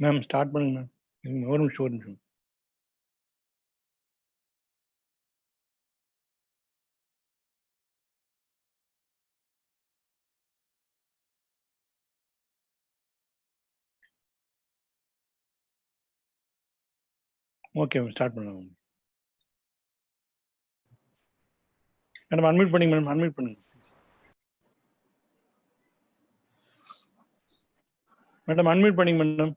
Ma'am start பண்ணுங்க ma'am. ஒரு நிமிஷம். ஓகே மேம், ஸ்டார்ட் பண்ணுங்க மேடம். அன்மியூட் பண்ணுங்க மேடம், அன்மியூட் பண்ணுங்க மேடம், அன்மியூட் பண்ணுங்க madam.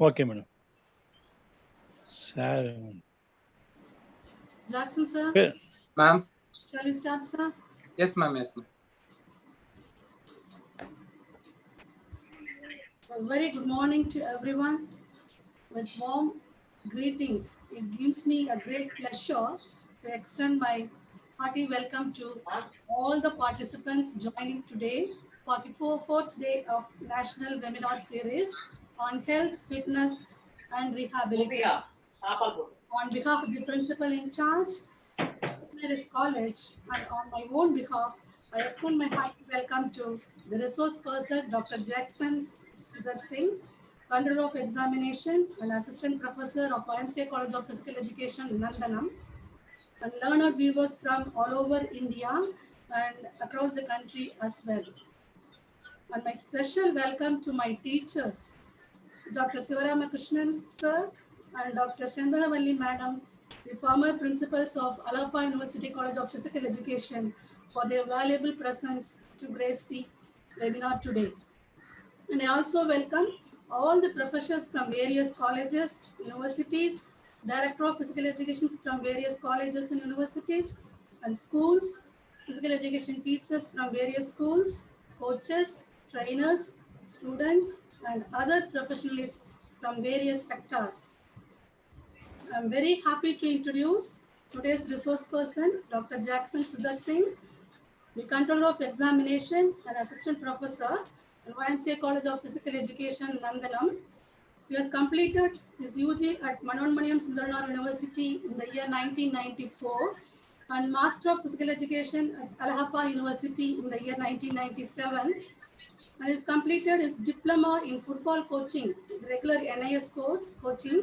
Okay madam. Sir Jackson sir. Ma'am. Shall we start, sir? Yes, ma'am. Yes, ma'am. A very good morning to everyone. With warm greetings, it gives me a great pleasure to extend my hearty welcome to all the participants joining today for the fourth day of National Webinar Series on Health, Fitness and Rehabilitation. On behalf of the Principal in Charge, This College, and on my own behalf, I extend my hearty welcome to the resource person, Dr. Jackson Sudhar Singh, Controller of Examination and Assistant Professor of YMCA College of Physical Education, Nandanam, and learned viewers from all over India and across the country as well. And my special welcome to my teachers, Dr. Sivaramakrishnan sir and Dr. Sendalavalli madam, the former principals of Alappa University College of Physical Education, for their valuable presence to grace the webinar today. And I also welcome all the professors from various colleges, universities, Director of Physical Education from various colleges and universities, and schools, physical education teachers from various schools, coaches, trainers, students, and other professionalists from various sectors. I'm very happy to introduce today's resource person, Dr. Jackson Sudhar Singh, the Controller of Examination and Assistant Professor at YMCA College of Physical Education, Nandanam. He has completed his UG at Manonmaniam Sundarnar University in the year 1994 and Master of Physical Education at Allahabad University in the year 1997, and has completed his Diploma in Football Coaching, regular NIS coaching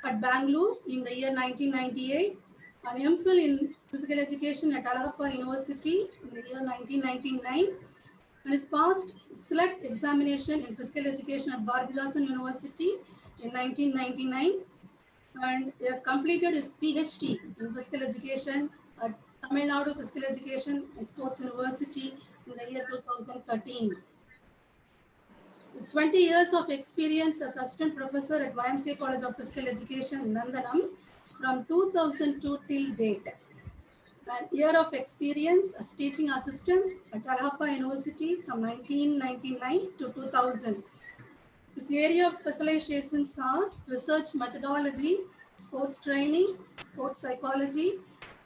at Bangalore in the year 1998, and MPhil in Physical Education at Allahabad University in the year 1999, and has passed select examination in Physical Education at Bharathidasan University in 1999, and he has completed his PhD in Physical Education at Tamil Nadu Physical Education and Sports University in the year 2013. With 20 years of experience as Assistant Professor at YMCA College of Physical Education, Nandanam, from 2002 till date. An year of experience as teaching assistant at Allahabad University from 1999 to 2000. His area of specializations are research methodology, sports training, sports psychology,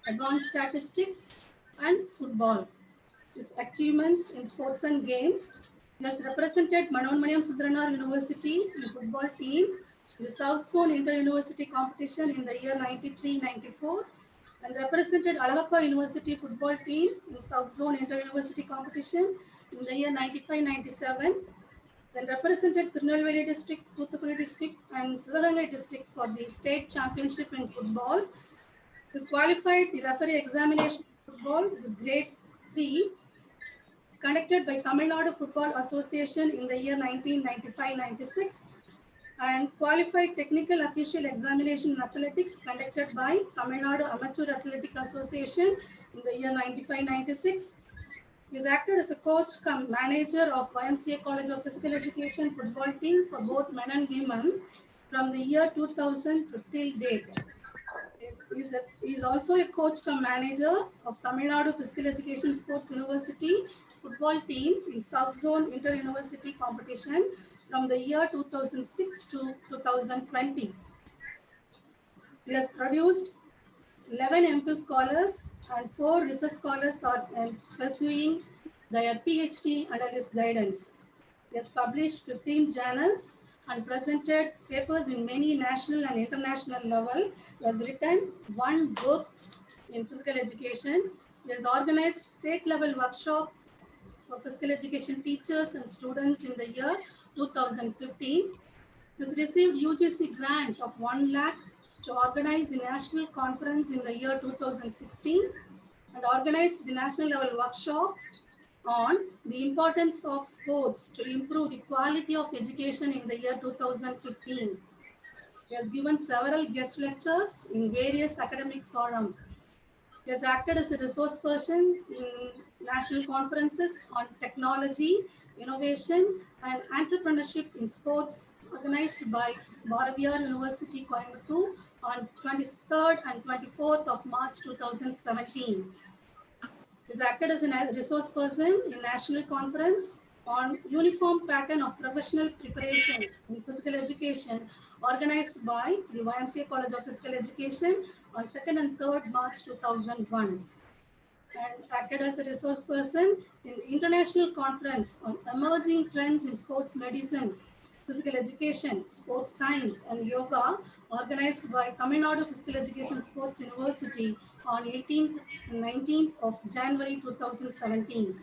advanced statistics, and football. His achievements in sports and games: he has represented Manonmaniam Sundarnar University in football team in the South Zone Inter-University competition in the year 93-94, and represented Allahabad University football team in South Zone Inter-University competition in the year 95-97, then represented Tirunelveli district, Thoothukudi district, and Sivagangai district for the state championship in football. He is qualified the referee examination in football, it is grade 3, conducted by Tamil Nadu Football Association in the year 1995-96, and qualified technical official examination in athletics conducted by Tamil Nadu Amateur Athletic Association in the year 95-96. He has acted as a coach cum manager of YMCA College of Physical Education football team for both men and women from the year 2000 to till date. He is also a coach cum manager of Tamil Nadu Physical Education Sports University football team in South Zone Inter-University competition from the year 2006 to 2020. He has produced 11 MPhil scholars and 4 research scholars are pursuing their PhD under his guidance. He has published 15 journals and presented papers in many national and international level. He has written 1 book in physical education. He has organized state level workshops for physical education teachers and students in the year 2015. This received UGC grant of 1 lakh to organize the national conference in the year 2016 and organized the national level workshop on the importance of sports to improve the quality of education in the year 2015. He has given several guest lectures in various academic forums. He has acted as a resource person in national conferences on technology, innovation, and entrepreneurship in sports organized by Bharatiyar University, Coimbatore on 23rd and 24th of March 2017. He has acted as a resource person in national conference on uniform pattern of professional preparation in physical education organized by the YMCA College of Physical Education on 2nd and 3rd March 2001 and acted as a resource person in the International Conference on Emerging Trends in Sports Medicine, Physical Education, Sports Science and Yoga organized by Tamil Nadu Physical Education Sports University on 18th and 19th of January 2017.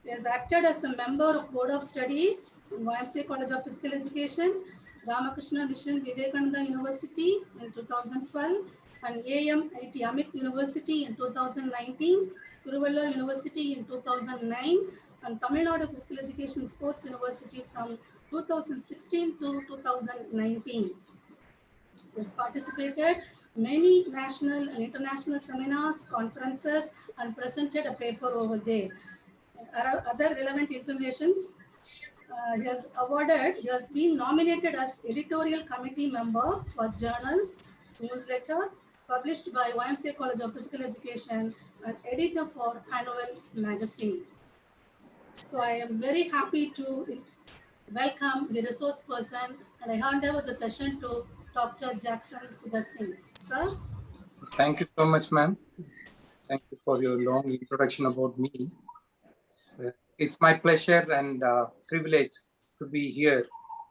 He has acted as a member of Board of Studies in YMCA College of Physical Education, Ramakrishna Mission Vivekananda University in 2012, and AMIT Amit University in 2019, Kuruvallur University in 2009, and Tamil Nadu Physical Education Sports University from 2016 to 2019. He has participated many national and international seminars, conferences, and presented a paper over there. Other relevant informations, he has been nominated as editorial committee member for journals, newsletter published by YMCA College of Physical Education and editor for annual magazine. So I am very happy to welcome the resource person and I hand over the session to Dr. Jackson Sudhar Singh. Sir? Thank you so much, ma'am. Thank you for your long introduction about me. It's my pleasure and privilege to be here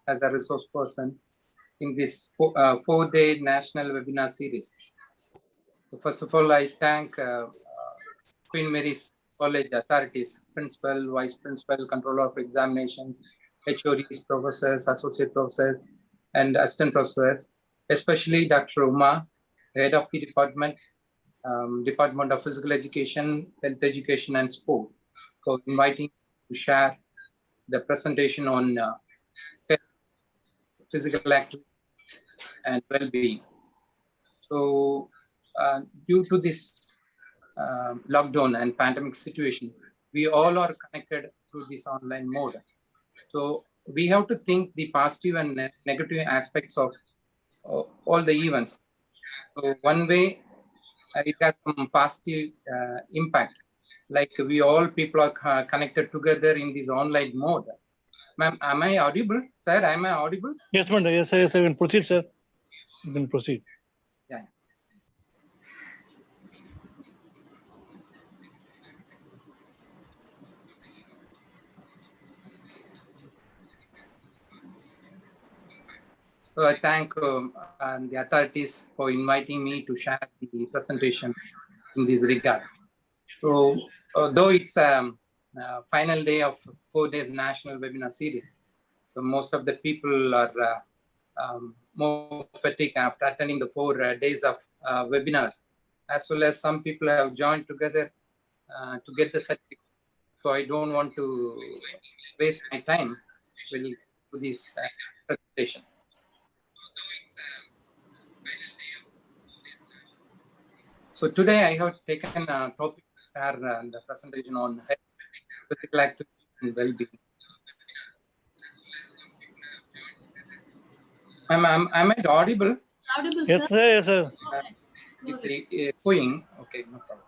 as a resource person in this four-day national webinar series. So first of all, I thank Queen Mary's College authorities, principal, vice principal, controller of examinations, HODs, professors, associate professors, and assistant professors, especially Dr. Uma, head of the department, Department of Physical Education, Health Education, and Sport, for inviting to share the presentation on physical activity and well-being. So due to this lockdown and pandemic situation, we all are connected through this online mode. So we have to think the positive and negative aspects of all the events. So one way it has some positive impact, like we all people are connected together in this online mode. Ma'am, am I audible? Sir, am I audible? Yes, madam. Yes, sir. Yes, sir. You can proceed, sir. You can proceed. Yeah. So I thank the authorities for inviting me to share the presentation in this regard. So though it's final day of 4 days national webinar series, so most of the people are more fatigued after attending the 4 days of webinar, as well as some people have joined together to get the certificate. So I don't want to waste my time with this presentation. So today I have taken a topic to share the presentation on physical activity and well-being. Am I audible? Audible, Yes, sir? sir. Yes, sir. Okay. It's echoing. Okay, no problem.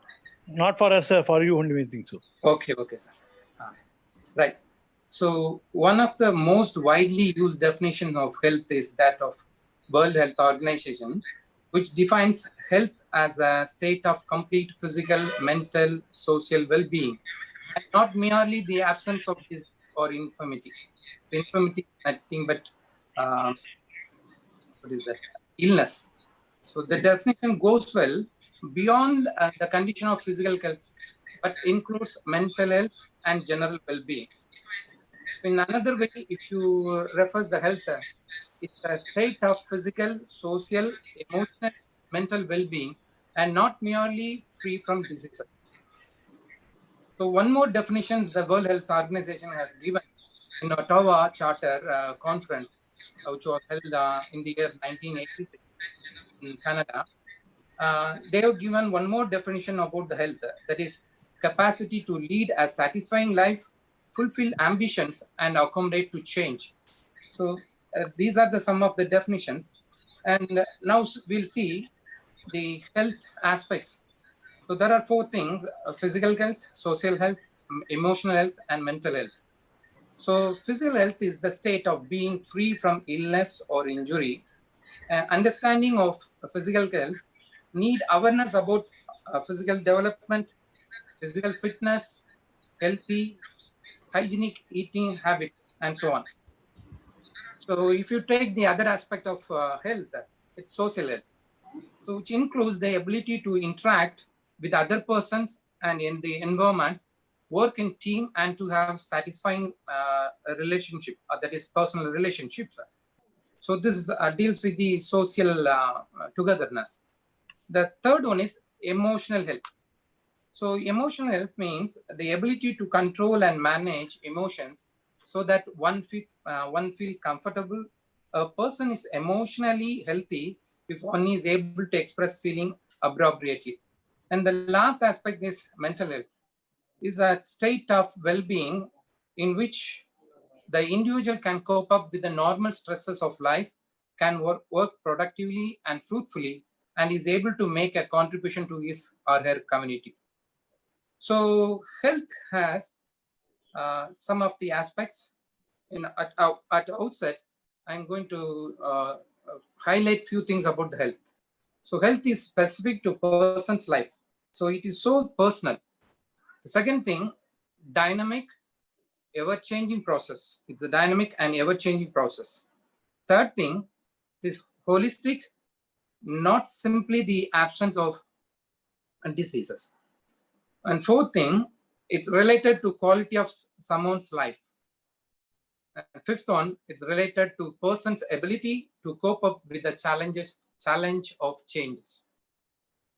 Not for us, sir. For you only, we think so. Okay, sir. Right. So one of the most widely used definitions of health is that of World Health Organization, which defines health as a state of complete physical, mental, social well-being, and not merely the absence of disease or infirmity. So infirmity is nothing but what is that? Illness. So the definition goes well beyond the condition of physical health, but includes mental health and general well-being. In another way, if you refer the health, it's a state of physical, social, emotional, mental well-being, and not merely free from diseases. So one more definition the World Health Organization has given in Ottawa Charter Conference, which was held in the year 1986 in Canada. They have given one more definition about the health, that is capacity to lead a satisfying life, fulfill ambitions, and accommodate to change. So these are the some of the definitions. And now we'll see the health aspects. So there are four things: physical health, social health, emotional health, and mental health. So physical health is the state of being free from illness or injury. Understanding of physical health need awareness about physical development, physical fitness, healthy, hygienic eating habits, and so on. So if you take the other aspect of health, it's social health, so which includes the ability to interact with other persons and in the environment, work in team, and to have satisfying relationship, that is personal relationships. So this deals with the social togetherness. The third one is emotional health. So emotional health means the ability to control and manage emotions so that one feel comfortable. A person is emotionally healthy if one is able to express feeling appropriately. And the last aspect is mental health, is a state of well-being in which the individual can cope up with the normal stresses of life, can work productively and fruitfully, and is able to make a contribution to his or her community. So health has some of the aspects. At outset, I'm going to highlight few things about the health. So health is specific to person's life. So it is so personal. The second thing, dynamic, ever-changing process. It's a dynamic and ever-changing process. Third thing, this holistic, not simply the absence of diseases. And fourth thing, it's related to quality of someone's life. And fifth one, it's related to person's ability to cope up with the challenge of changes.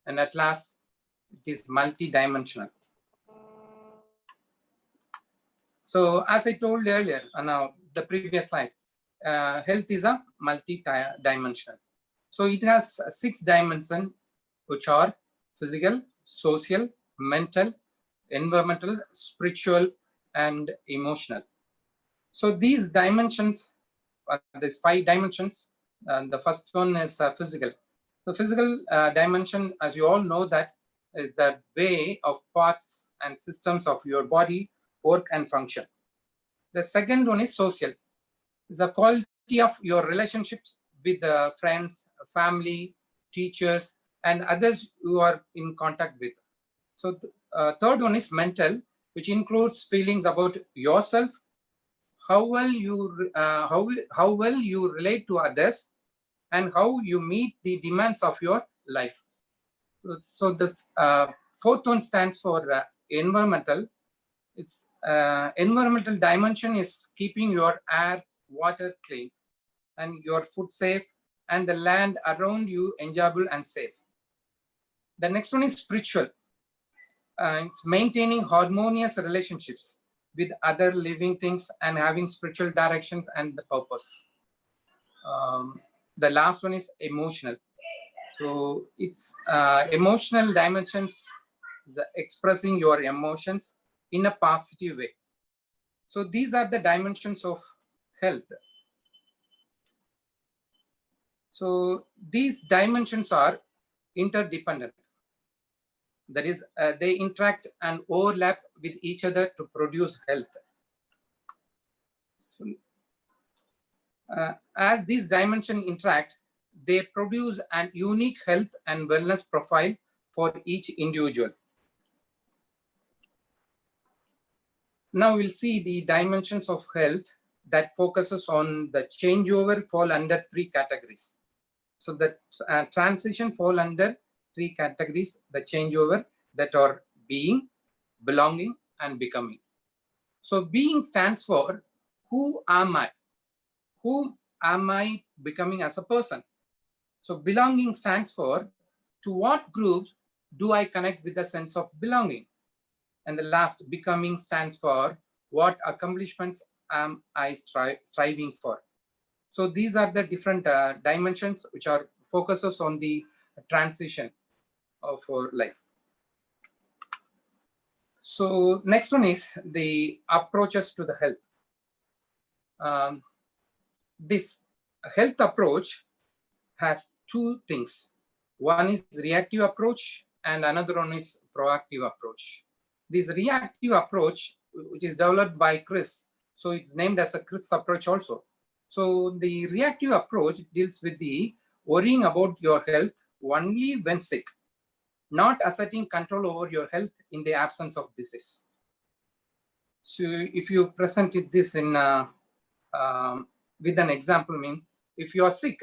And at last, it is multidimensional. So as I told earlier, now the previous slide, health is a multi-dimensional. So it has 6 dimensions, which are physical, social, mental, environmental, spiritual, and emotional. So these dimensions, there's 5 dimensions. The first one is physical. The physical dimension, as you all know, that is the way of parts and systems of your body work and function. The second one is social. It's the quality of your relationships with friends, family, teachers, and others you are in contact with. So third one is mental, which includes feelings about yourself, how well you relate to others, and how you meet the demands of your life. So the fourth one stands for environmental. Its environmental dimension is keeping your air, water clean, and your food safe, and the land around you enjoyable and safe. The next one is spiritual. It's maintaining harmonious relationships with other living things and having spiritual direction and the purpose. The last one is emotional. So it's emotional dimensions, expressing your emotions in a positive way. So these are the dimensions of health. So these dimensions are interdependent. That is, they interact and overlap with each other to produce health. So, as these dimensions interact, they produce an unique health and wellness profile for each individual. Now we'll see the dimensions of health that focuses on the changeover fall under 3 categories. So the transition fall under 3 categories, the changeover, that are being, belonging, and becoming. So being stands for who am I? Who am I becoming as a person? So belonging stands for to what groups do I connect with a sense of belonging? And the last, becoming, stands for what accomplishments am I striving for? So these are the different dimensions which are focuses on the transition of our life. So next one is the approaches to the health. This health approach has two things. One is reactive approach and another one is proactive approach. This reactive approach, which is developed by Chris, so it's named as a Chris approach also. So the reactive approach deals with the worrying about your health only when sick, not asserting control over your health in the absence of disease. So if you present this in with an example, means if you are sick,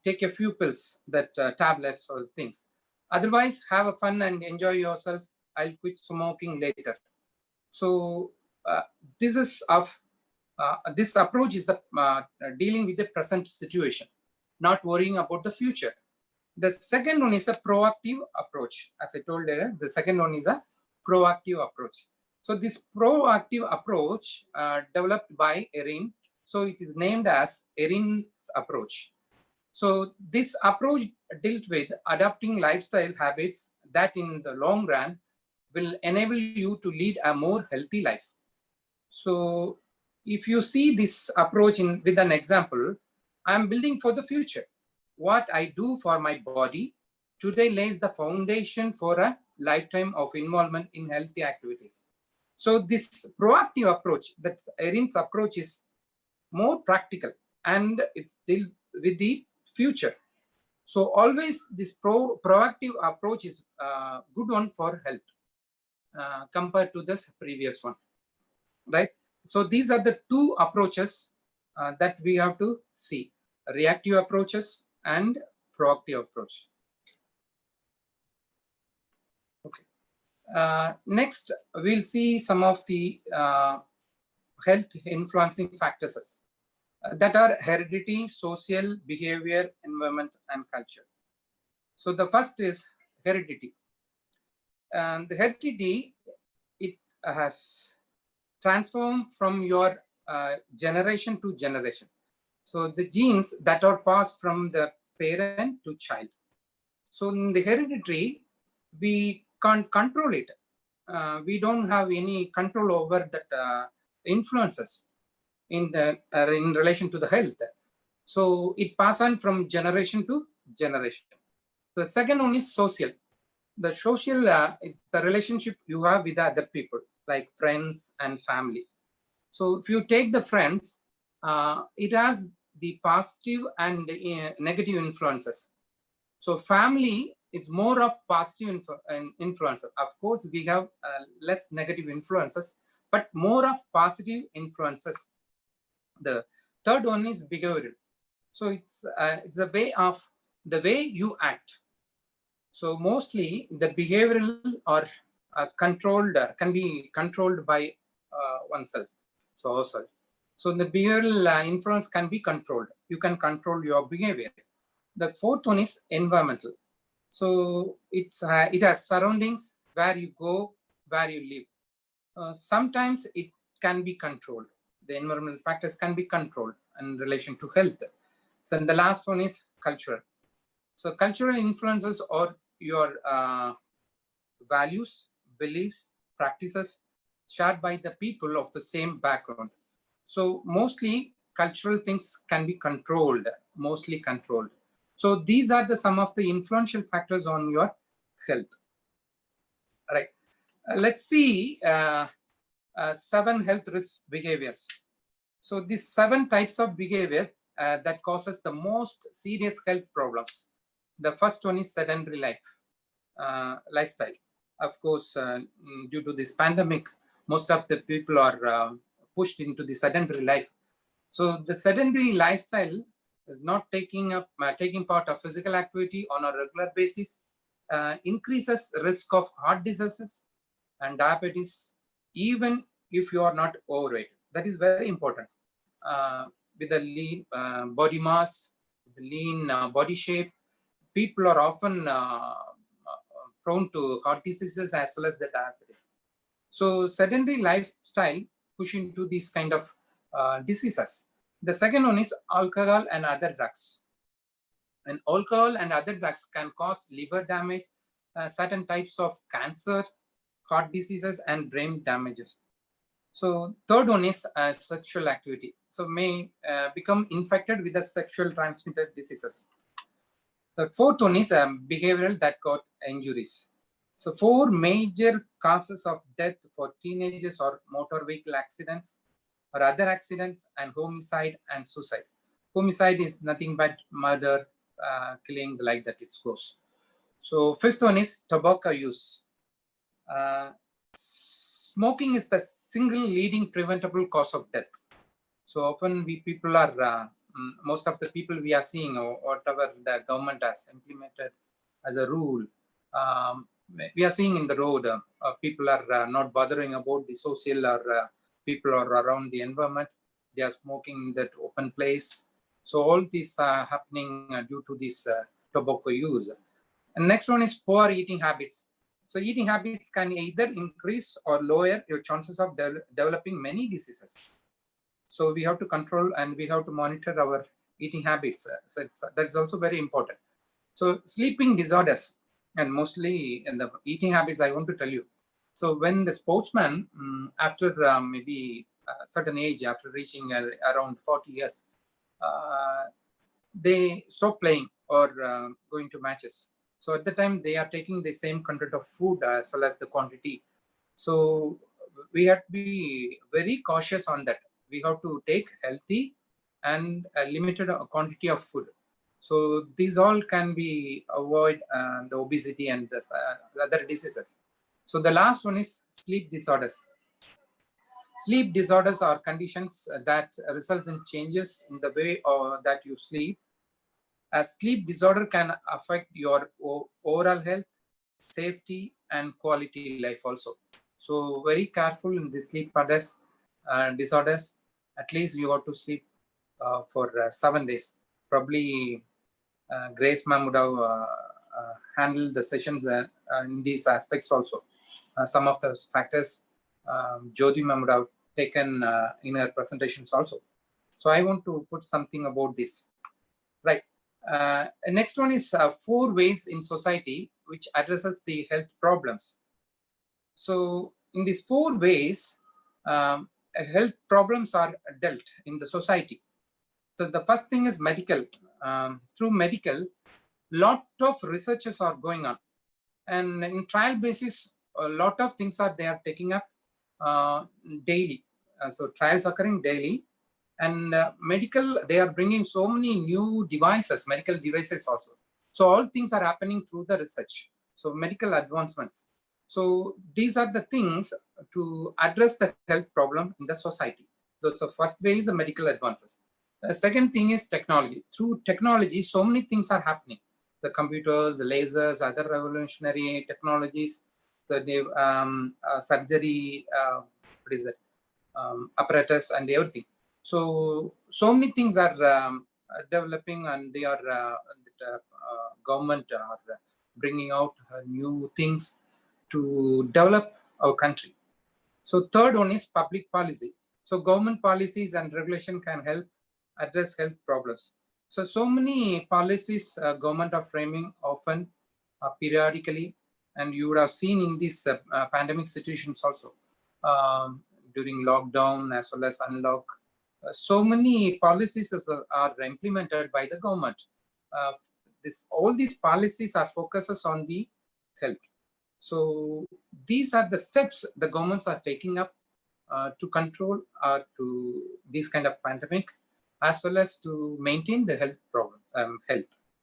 take a few pills, that tablets or things. Otherwise, have a fun and enjoy yourself. I'll quit smoking later. So this is of this approach is the dealing with the present situation, not worrying about the future. The second one is a proactive approach. As I told earlier, the second one is a proactive approach. So this proactive approach developed by Erin, so it is named as Erin's approach. So this approach dealt with adopting lifestyle habits that in the long run will enable you to lead a more healthy life. So if you see this approach with an example, I'm building for the future. What I do for my body today lays the foundation for a lifetime of involvement in healthy activities. So this proactive approach, that's Erin's approach, is more practical and it's deal with the future. So always this proactive approach is a good one for health compared to this previous one, right? So these are the two approaches that we have to see: reactive approaches and proactive approach. Okay. Next, we'll see some of the health influencing factors that are heredity, social, behavior, environment, and culture. So the first is heredity. And the heredity, it has transformed from your generation to generation. So the genes that are passed from the parent to child. So in the hereditary, we can't control it. We don't have any control over that influences in relation to the health. So it passes on from generation to generation. The second one is social. The social, it's the relationship you have with other people, like friends and family. So if you take the friends, it has the positive and negative influences. So family is more of positive influences. Of course, we have less negative influences, but more of positive influences. The third one is behavioral. So it's a way of the way you act. So mostly the behavioral or controlled can be controlled by oneself. So also, so the behavioral influence can be controlled. You can control your behavior. The fourth one is environmental. So it has surroundings, where you go, where you live. Sometimes it can be controlled. The environmental factors can be controlled in relation to health. So then the last one is cultural. So cultural influences are your values, beliefs, practices shared by the people of the same background. So mostly cultural things can be controlled, mostly controlled. So these are some of the influential factors on your health. All right. Let's see 7 health risk behaviors. So these 7 types of behavior that causes the most serious health problems. The first one is sedentary lifestyle. Of course, due to this pandemic, most of the people are pushed into the sedentary life. So the sedentary lifestyle is not taking part of physical activity on a regular basis, increases risk of heart diseases and diabetes, even if you are not overweight. That is very important. with a lean body mass, lean body shape, people are often prone to heart diseases as well as the diabetes. So sedentary lifestyle push into these kind of diseases. The second one is alcohol and other drugs. And alcohol and other drugs can cause liver damage, certain types of cancer, heart diseases, and brain damages. So third one is sexual activity. So may become infected with the sexual transmitted diseases. The fourth one is behavioral that got injuries. So four major causes of death for teenagers are motor vehicle accidents or other accidents, and homicide and suicide. Homicide is nothing but murder, killing, like that it goes. So fifth one is tobacco use. Smoking is the single leading preventable cause of death. So often people are, most of the people we are seeing, or whatever the government has implemented as a rule, we are seeing in the road, people are not bothering about the social, or people are around the environment. They are smoking in that open place. So all these are happening due to this tobacco use. And next one is poor eating habits. So eating habits can either increase or lower your chances of developing many diseases. So we have to control and we have to monitor our eating habits. So that's also very important. So sleeping disorders, and mostly in the eating habits, I want to tell you. So when the sportsman, after maybe a certain age, after reaching around 40 years, they stop playing or going to matches. So at the time, they are taking the same content of food as well as the quantity. So we have to be very cautious on that. We have to take healthy and a limited quantity of food. So these all can be avoid the obesity and the other diseases. So the last one is sleep disorders. Sleep disorders are conditions that result in changes in the way that you sleep. A sleep disorder can affect your overall health, safety, and quality life also. So very careful in the sleep disorders. At least you have to sleep for 7 days. Probably Grace ma'am would have handled the sessions in these aspects also. Some of the factors Jyoti ma'am would have taken in her presentations also. So I want to put something about this. Right. Next one is 4 ways in society which addresses the health problems. So in these 4 ways, health problems are dealt in the society. So the first thing is medical. Through medical, lot of researches are going on, and in trial basis, a lot of things are they are taking up daily. So trials occurring daily, and medical, they are bringing so many new devices, medical devices also. So all things are happening through the research. So medical advancements. So these are the things to address the health problem in the society. So first way is the medical advances. The second thing is technology. Through technology, so many things are happening. The computers, the lasers, other revolutionary technologies, the surgery, what is it? Apparatus and everything. So many things are developing, and they are government are bringing out new things to develop our country. So third one is public policy. So government policies and regulation can help address health problems. So many policies government are framing often periodically, and you would have seen in these pandemic situations also, during lockdown as well as unlock. So many policies are implemented by the government. All these policies are focuses on the health. So these are the steps the governments are taking up to control to this kind of pandemic, as well as to maintain the health,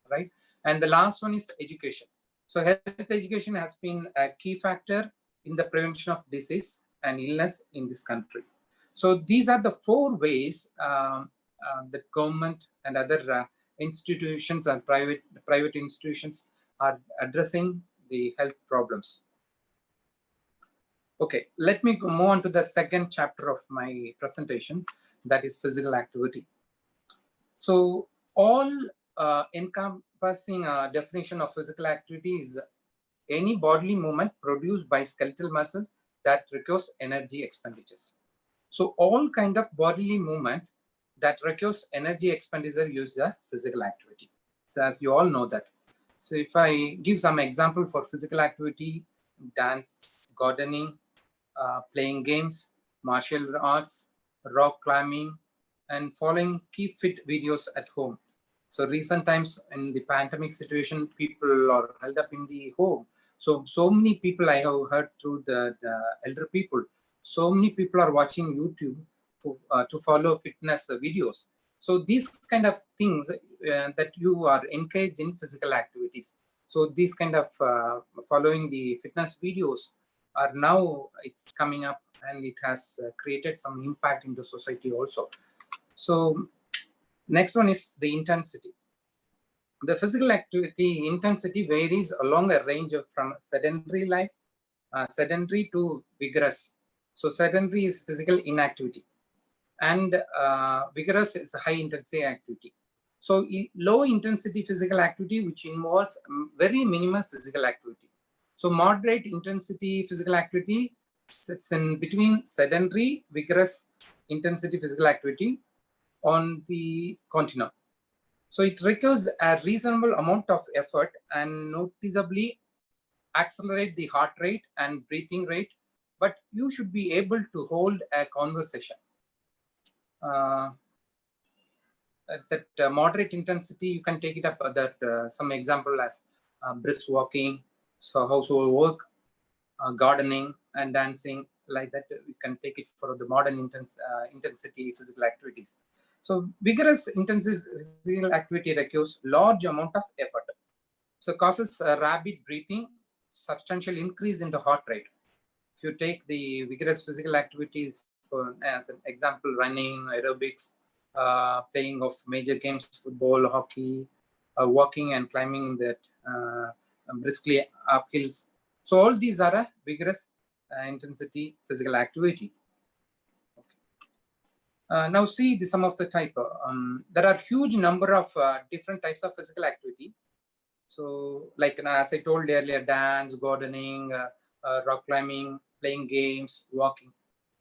right? And the last one is education. So health education has been a key factor in the prevention of disease and illness in this country. So these are the 4 ways the government and other institutions and private institutions are addressing the health problems. Okay, let me move on to the second chapter of my presentation. that is physical activity. So all encompassing definition of physical activity is any bodily movement produced by skeletal muscle that requires energy expenditures. So all kind of bodily movement that requires energy expenditure use a physical activity. So as you all know that. So if I give some example for physical activity, dance, gardening, playing games, martial arts, rock climbing, and following keep fit videos at home. So recent times in the pandemic situation, people are held up in the home. So many people I have heard through the elder people, so many people are watching YouTube to follow fitness videos. So these kind of things that you are engaged in physical activities. So these kind of following the fitness videos are now it's coming up, and it has created some impact in the society also. So next one is the intensity. The physical activity intensity varies along a range of from sedentary life, sedentary to vigorous. So sedentary is physical inactivity, and vigorous is high intensity activity. So low intensity physical activity, which involves very minimal physical activity. So moderate intensity physical activity sits in between sedentary, vigorous intensity physical activity on the continuum. So it requires a reasonable amount of effort and noticeably accelerate the heart rate and breathing rate, but you should be able to hold a conversation. That moderate intensity, you can take it up that some example as brisk walking, so household work, gardening and dancing, like that. We can take it for the modern intensity physical activities. So vigorous intensive physical activity requires large amount of effort. So causes rapid breathing, substantial increase in the heart rate. If you take the vigorous physical activities for as an example, running, aerobics, playing of major games, football, hockey, walking and climbing that briskly up hills. So all these are a vigorous intensity physical activity. Okay. Now see some of the type. There are huge number of different types of physical activity. So like as I told earlier, dance, gardening, rock climbing, playing games, walking.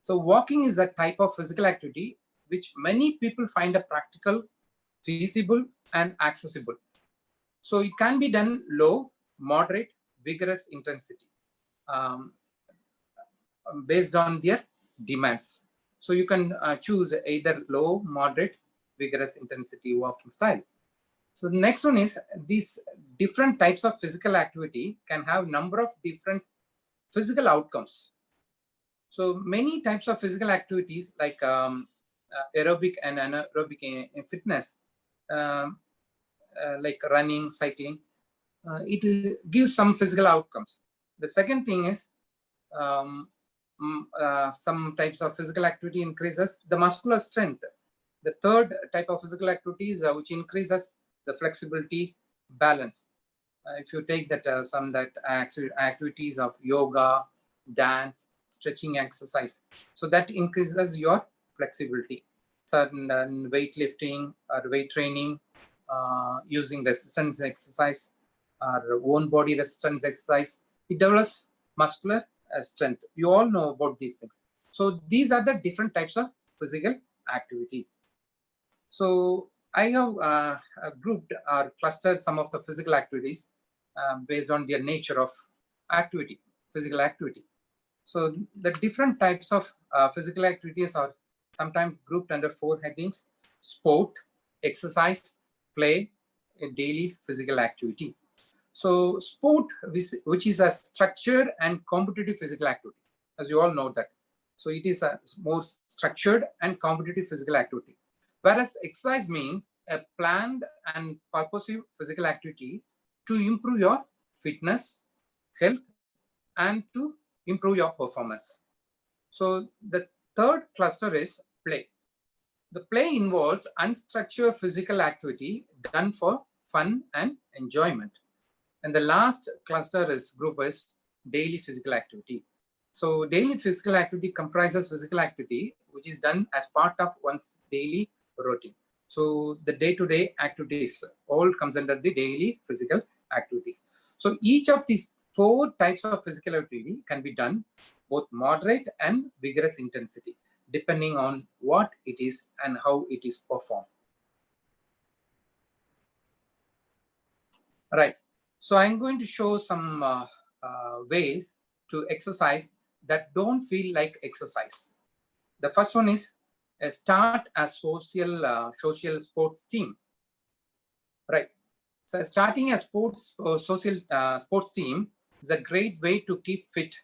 So walking is a type of physical activity which many people find a practical, feasible, and accessible. So it can be done low, moderate, vigorous intensity based on their demands. So you can choose either low, moderate, vigorous intensity walking style. So the next one is these different types of physical activity can have number of different physical outcomes. So many types of physical activities like aerobic and anaerobic in fitness, like running, cycling, it gives some physical outcomes. The second thing is some types of physical activity increases the muscular strength. The third type of physical activity is which increases the flexibility, balance. If you take that some that activities of yoga, dance, stretching exercise, so that increases your flexibility. Certain weightlifting or weight training, using resistance exercise or own body resistance exercise, it develops muscular strength. You all know about these things. So these are the different types of physical activity. So I have grouped or clustered some of the physical activities based on their nature of activity, physical activity. So the different types of physical activities are sometimes grouped under 4 headings: sport, exercise, play, daily physical activity. So sport, which is a structured and competitive physical activity, as you all know that. So it is a more structured and competitive physical activity. Whereas exercise means a planned and purposive physical activity to improve your fitness, health, and to improve your performance. So the third cluster is play. The play involves unstructured physical activity done for fun and enjoyment. And the last cluster is group is daily physical activity. So daily physical activity comprises physical activity which is done as part of one's daily routine. So the day-to-day activities all comes under the daily physical activities. So each of these 4 types of physical activity can be done both moderate and vigorous intensity, depending on what it is and how it is performed. Right. So I'm going to show some ways to exercise that don't feel like exercise. The first one is start a social sports team. Right. So starting a social sports team is a great way to keep fit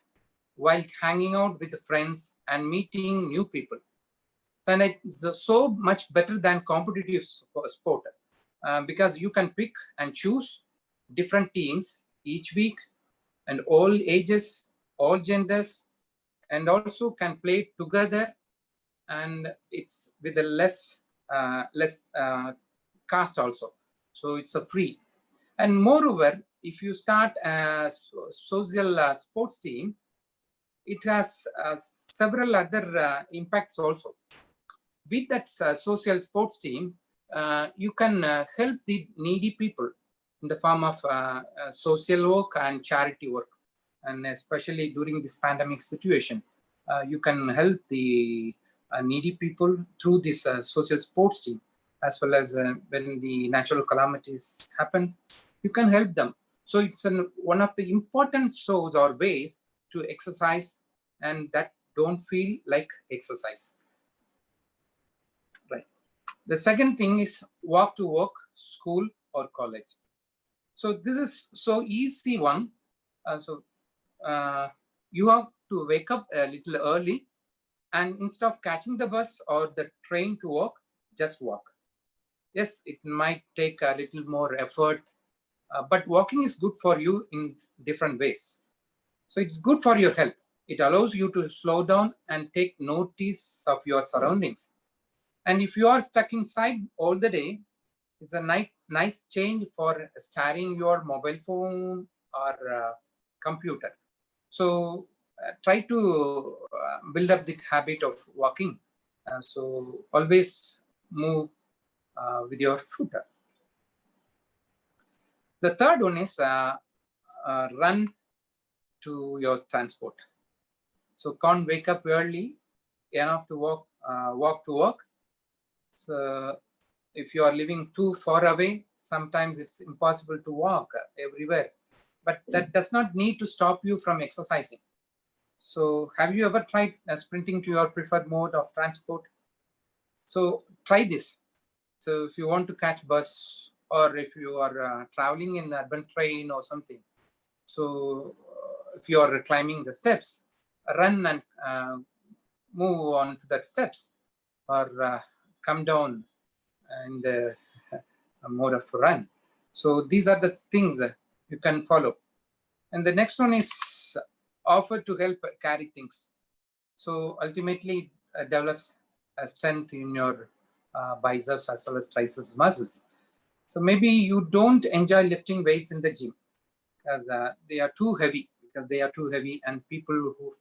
while hanging out with friends and meeting new people. And it's so much better than competitive sport because you can pick and choose different teams each week, and all ages, all genders, and also can play together, and it's with a less cost also. So it's a free. And moreover, if you start a social sports team, it has several other impacts also. With that social sports team, you can help the needy people in the form of social work and charity work. And especially during this pandemic situation, you can help the needy people through this social sports team, as well as when the natural calamities happen, you can help them. So it's one of the important sources or ways to exercise and that don't feel like exercise. Right. The second thing is walk to work, school, or college. So this is so easy one. You have to wake up a little early, and instead of catching the bus or the train to work, just walk. Yes, it might take a little more effort, but walking is good for you in different ways. So it's good for your health. It allows you to slow down and take notice of your surroundings. And if you are stuck inside all the day, it's a nice change for staring your mobile phone or computer. So try to build up the habit of walking. So always move with your foot. The third one is run to your transport. So can't wake up early enough to walk to work. So if you are living too far away, sometimes it's impossible to walk everywhere. But that does not need to stop you from exercising. So have you ever tried sprinting to your preferred mode of transport? So try this. So if you want to catch bus, or if you are traveling in urban train or something, so if you are climbing the steps, run and move on to that steps, or come down and mode of run. So these are the things you can follow. And the next one is offer to help carry things. So ultimately it develops a strength in your biceps as well as triceps muscles. So maybe you don't enjoy lifting weights in the gym because they are too heavy, and people who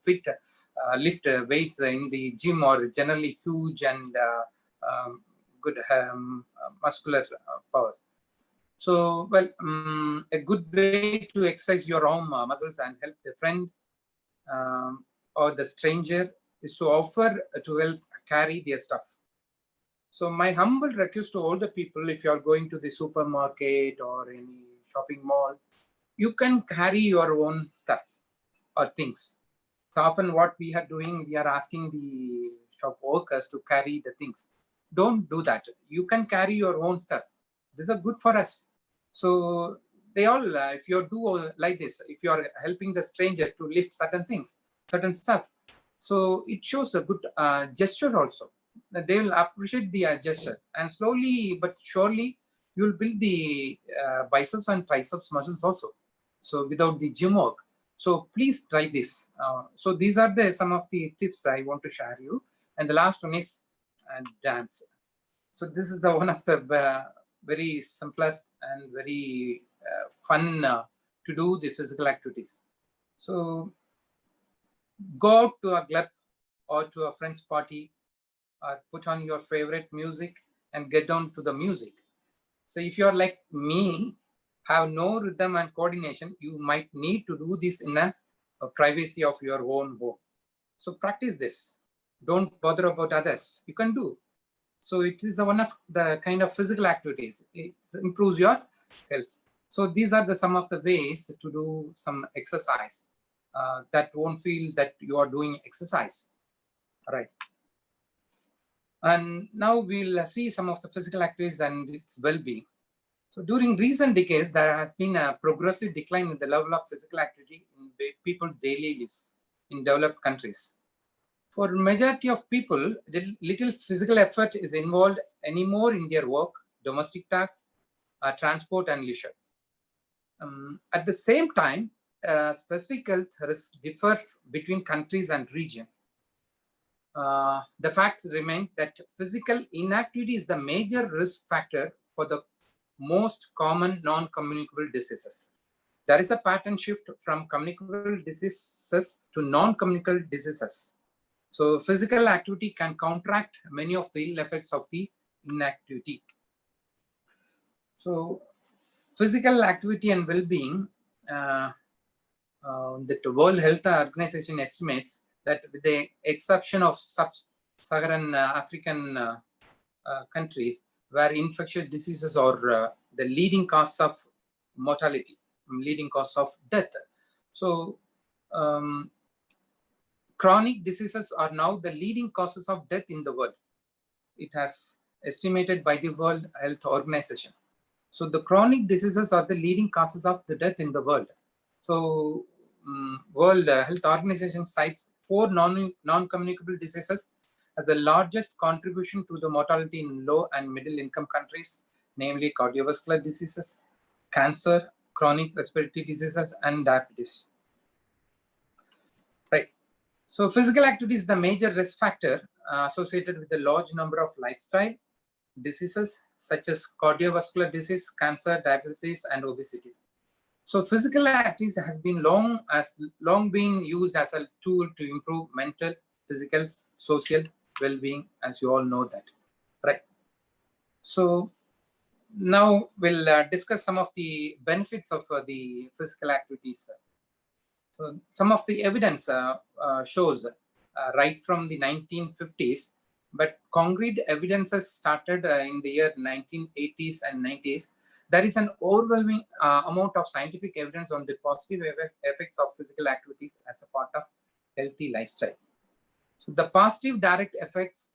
lift weights in the gym are generally huge and good muscular power. So, well, a good way to exercise your own muscles and help a friend or the stranger is to offer to help carry their stuff. So my humble request to all the people, if you are going to the supermarket or any shopping mall, you can carry your own stuff or things. So often what we are doing, we are asking the shop workers to carry the things. Don't do that. You can carry your own stuff. This is good for us. So they all, if you do like this, if you are helping the stranger to lift certain things, certain stuff, so it shows a good gesture also. They will appreciate the gesture, and slowly but surely you will build the biceps and triceps muscles also. So without the gym work. So please try this. So these are some of the tips I want to share you. And the last one is dance. So this is one of the very simplest and very fun to do the physical activities. So Go out to a club or to a friend's party, or put on your favorite music and get down to the music. So if you're like me, have no rhythm and coordination, you might need to do this in a privacy of your own home. So practice this. Don't bother about others. You can do. So it is one of the kind of physical activities. It improves your health. So these are some of the ways to do some exercise that won't feel that you are doing exercise. All right. And now we'll see some of the physical activities and its well-being. So during recent decades, there has been a progressive decline in the level of physical activity in people's daily lives in developed countries. For majority of people, little physical effort is involved anymore in their work, domestic tasks, transport, and leisure. At the same time, specific health risks differ between countries and regions. The facts remain that physical inactivity is the major risk factor for the most common non-communicable diseases. There is a pattern shift from communicable diseases to non-communicable diseases. So physical activity can counteract many of the ill effects of the inactivity. So physical activity and well-being, the World Health Organization estimates that with the exception of sub-Saharan African countries where infectious diseases are the leading cause of mortality, leading cause of death. So chronic diseases are now the leading causes of death in the world. It has estimated by the World Health Organization. So the chronic diseases are the leading causes of the death in the world. So World Health Organization cites 4 non-communicable diseases as the largest contribution to the mortality in low and middle income countries, namely cardiovascular diseases, cancer, chronic respiratory diseases, and diabetes. Right. So physical activity is the major risk factor associated with a large number of lifestyle diseases such as cardiovascular disease, cancer, diabetes, and obesity. So physical activity has been long been used as a tool to improve mental, physical, social well-being, as you all know that, right? So now we'll discuss some of the benefits of the physical activities. So some of the evidence shows right from the 1950s, but concrete evidences started in the year 1980s and 90s. There is an overwhelming amount of scientific evidence on the positive effects of physical activities as a part of healthy lifestyle. So the positive direct effects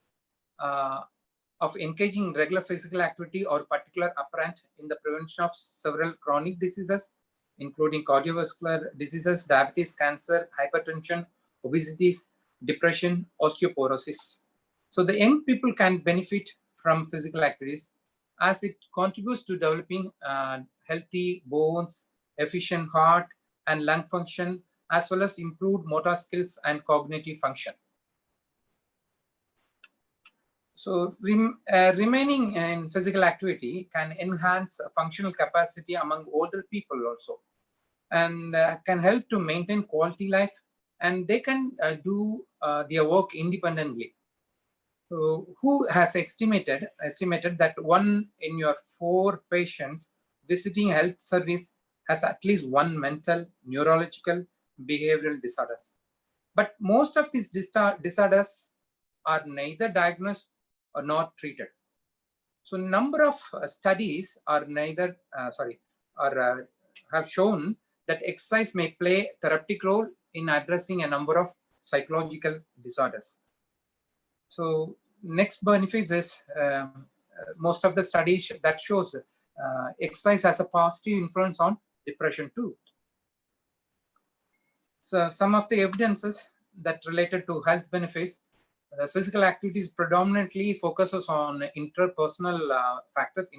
of engaging in regular physical activity are particularly apparent in the prevention of several chronic diseases, including cardiovascular diseases, diabetes, cancer, hypertension, obesity, depression, osteoporosis. So the young people can benefit from physical activities as it contributes to developing healthy bones, efficient heart and lung function, as well as improved motor skills and cognitive function. So remaining in physical activity can enhance functional capacity among older people also, and can help to maintain quality life, and they can do their work independently. So who has estimated that 1 in your 4 patients visiting health service has at least one mental, neurological, behavioral disorders. But most of these disorders are neither diagnosed or not treated. So number of studies are have shown that exercise may play a therapeutic role in addressing a number of psychological disorders. So next benefits is most of the studies that shows exercise has a positive influence on depression too. So some of the evidences that related to health benefits, physical activities predominantly focuses on intrapersonal factors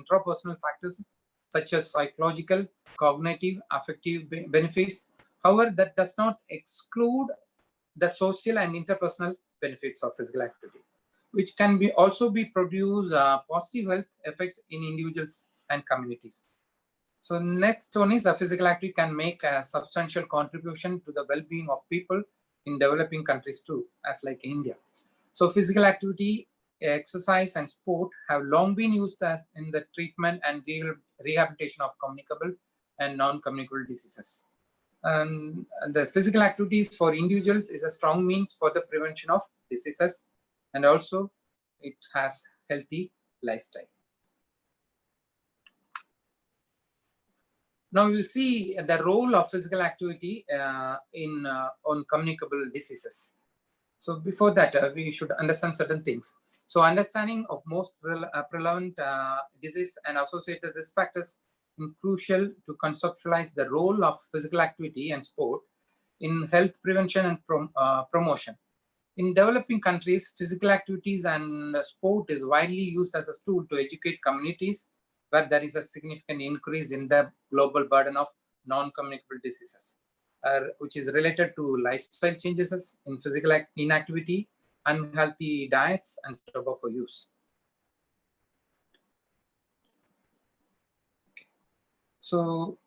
such as psychological, cognitive, affective benefits. However, that does not exclude the social and interpersonal benefits of physical activity, which can also be produce positive health effects in individuals and communities. So next one is a physical activity can make a substantial contribution to the well-being of people in developing countries too, as like India. So physical activity, exercise, and sport have long been used in the treatment and rehabilitation of communicable and non-communicable diseases. And the physical activities for individuals is a strong means for the prevention of diseases, and also it has healthy lifestyle. Now we will see the role of physical activity on communicable diseases. So before that, we should understand certain things. So understanding of most prevalent disease and associated risk factors is crucial to conceptualize the role of physical activity and sport in health prevention and promotion. In developing countries, physical activities and sport is widely used as a tool to educate communities where there is a significant increase in the global burden of non-communicable diseases, which is related to lifestyle changes in physical inactivity, unhealthy diets, and tobacco use. So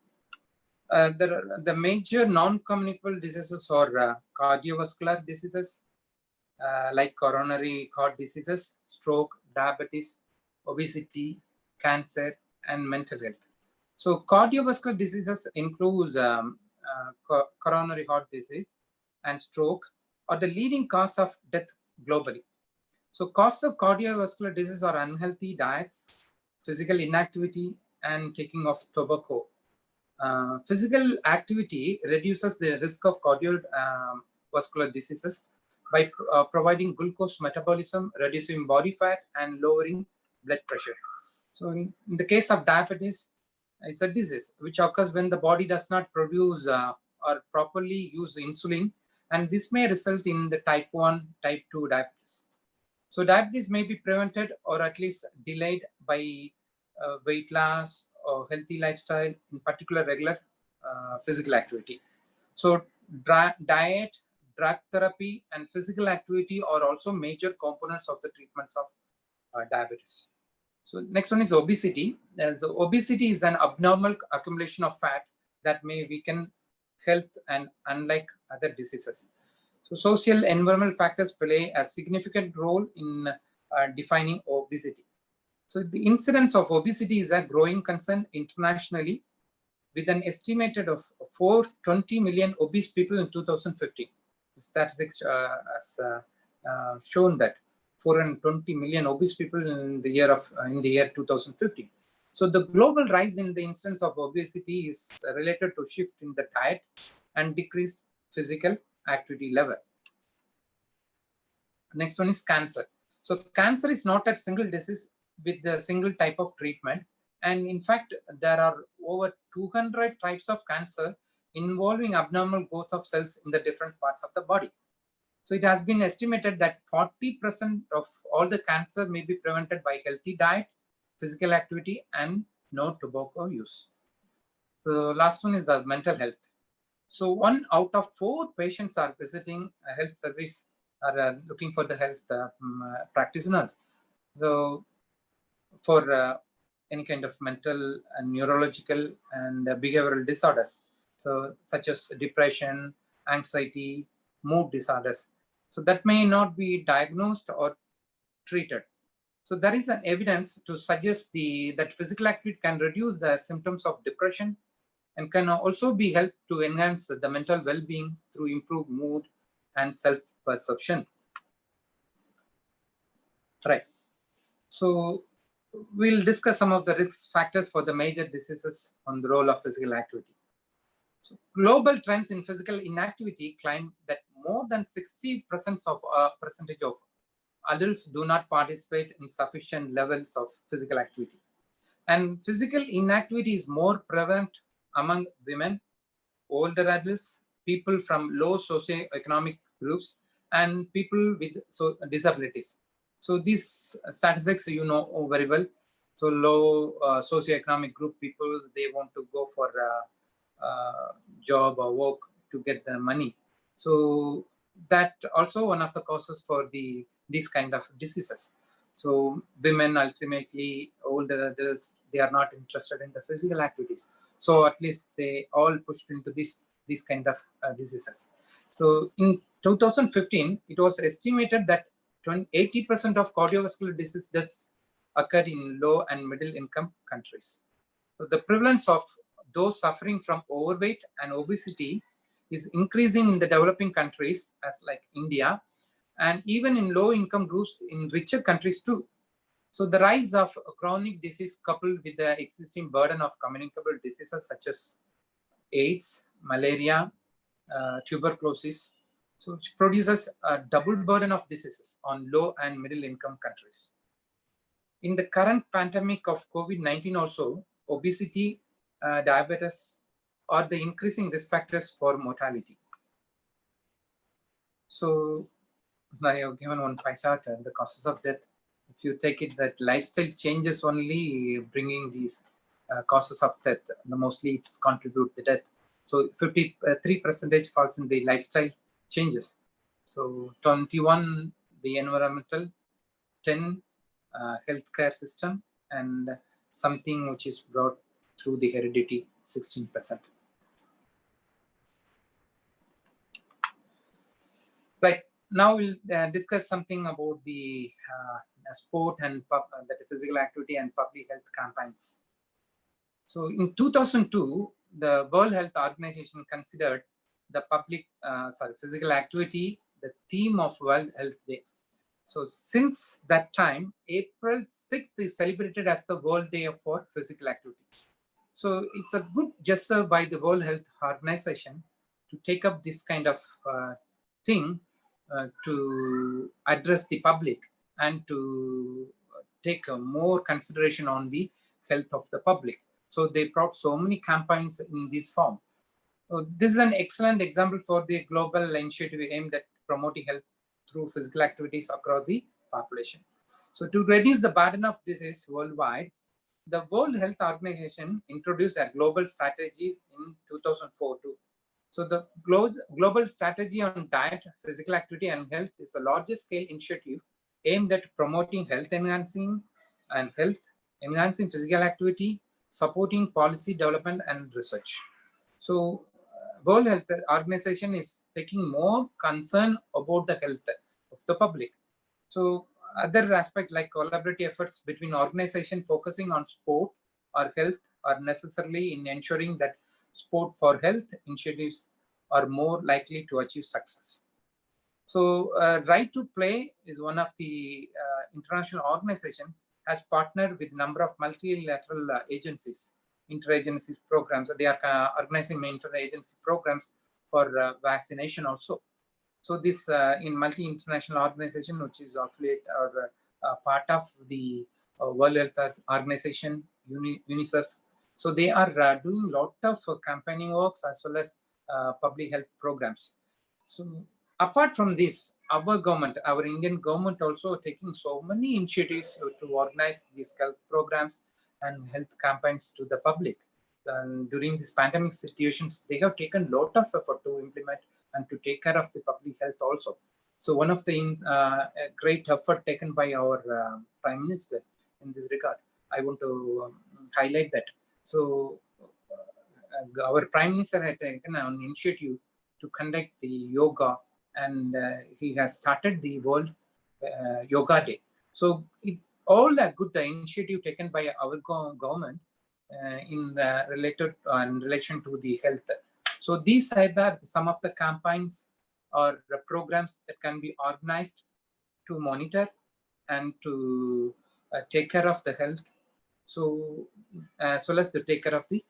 the major non-communicable diseases are cardiovascular diseases, like coronary heart diseases, stroke, diabetes, obesity, cancer, and mental health. So cardiovascular diseases includes coronary heart disease and stroke are the leading cause of death globally. So causes of cardiovascular disease are unhealthy diets, physical inactivity, and taking of tobacco. Physical activity reduces the risk of cardiovascular diseases by providing glucose metabolism, reducing body fat, and lowering blood pressure. So in the case of diabetes, it's a disease which occurs when the body does not produce or properly use insulin, and this may result in the type 1, type 2 diabetes. So diabetes may be prevented or at least delayed by weight loss or healthy lifestyle, in particular regular physical activity. So diet, drug therapy, and physical activity are also major components of the treatments of diabetes. So next one is obesity. So obesity is an abnormal accumulation of fat that may weaken health and unlike other diseases. So social environmental factors play a significant role in defining obesity. So the incidence of obesity is a growing concern internationally, with an estimated of 420 million obese people in 2015. Statistics has shown that 420 million obese people in the year 2015. So the global rise in the incidence of obesity is related to shift in the diet and decreased physical activity level. Next one is cancer. So cancer is not a single disease with a single type of treatment. And in fact, there are over 200 types of cancer involving abnormal growth of cells in the different parts of the body. So it has been estimated that 40% of all the cancer may be prevented by healthy diet, physical activity, and no tobacco use. The last one is the mental health. So 1 out of 4 patients are visiting a health service or looking for the health practitioners. So for any kind of mental and neurological and behavioral disorders, so such as depression, anxiety, mood disorders. So that may not be diagnosed or treated. So there is an evidence to suggest that physical activity can reduce the symptoms of depression and can also be helped to enhance the mental well-being through improved mood and self-perception. Right. So we'll discuss some of the risk factors for the major diseases on the role of physical activity. So global trends in physical inactivity claim that more than 60% of adults do not participate in sufficient levels of physical activity. And physical inactivity is more prevalent among women, older adults, people from low socioeconomic groups, and people with disabilities. So these statistics you know very well. So low socioeconomic group people, they want to go for job or work to get the money. So that also one of the causes for these kind of diseases. So women, ultimately older adults, they are not interested in the physical activities. So at least they all pushed into these kind of diseases. So in 2015, it was estimated that 80% of cardiovascular disease deaths occurred in low and middle income countries. So the prevalence of those suffering from overweight and obesity is increasing in the developing countries as like India, and even in low income groups in richer countries too. So the rise of chronic disease coupled with the existing burden of communicable diseases such as AIDS, malaria, tuberculosis, so which produces a double burden of diseases on low and middle income countries. In the current pandemic of COVID-19 also, obesity, diabetes are the increasing risk factors for mortality. So I have given one pie chart, the causes of death. If you take it that lifestyle changes only bringing these causes of death, mostly it's contribute the death. So 53% falls in the lifestyle changes. So 21, the environmental, 10, healthcare system, and something which is brought through the heredity, 16%. Right, now we'll discuss something about the sport and that physical activity and public health campaigns. So in 2002, the World Health Organization considered the physical activity the theme of World Health Day. So since that time, April 6th is celebrated as the World Day for Physical Activity. So it's a good gesture by the World Health Organization to take up this kind of thing to address the public and to take more consideration on the health of the public. So they brought so many campaigns in this form. So this is an excellent example for the global initiative aimed at promoting health through physical activities across the population. So to reduce the burden of disease worldwide, the World Health Organization introduced a global strategy in 2004 too. So the global strategy on diet, physical activity, and health is a largest scale initiative aimed at promoting health enhancing physical activity, supporting policy development and research. So World Health Organization is taking more concern about the health of the public. So other aspects like collaborative efforts between organizations focusing on sport or health are necessarily in ensuring that sport for health initiatives are more likely to achieve success. So Right to Play is one of the international organization has partnered with number of multilateral agencies, interagency programs. They are organizing interagency programs for vaccination also. So this in multi-international organization, which is affiliate or part of the World Health Organization, UNICEF. So they are doing a lot of campaigning works as well as public health programs. So apart from this, our government, our Indian government also taking so many initiatives to organize these health programs and health campaigns to the public. And during these pandemic situations, they have taken a lot of effort to implement and to take care of the public health also. So one of the great effort taken by our Prime Minister in this regard, I want to highlight that. So our Prime Minister had taken an initiative to conduct the yoga, and he has started the World Yoga Day. So it's all a good initiative taken by our government in relation to the health. So these are some of the campaigns or programs that can be organized to monitor and to take care of the health, so as well as to take care of the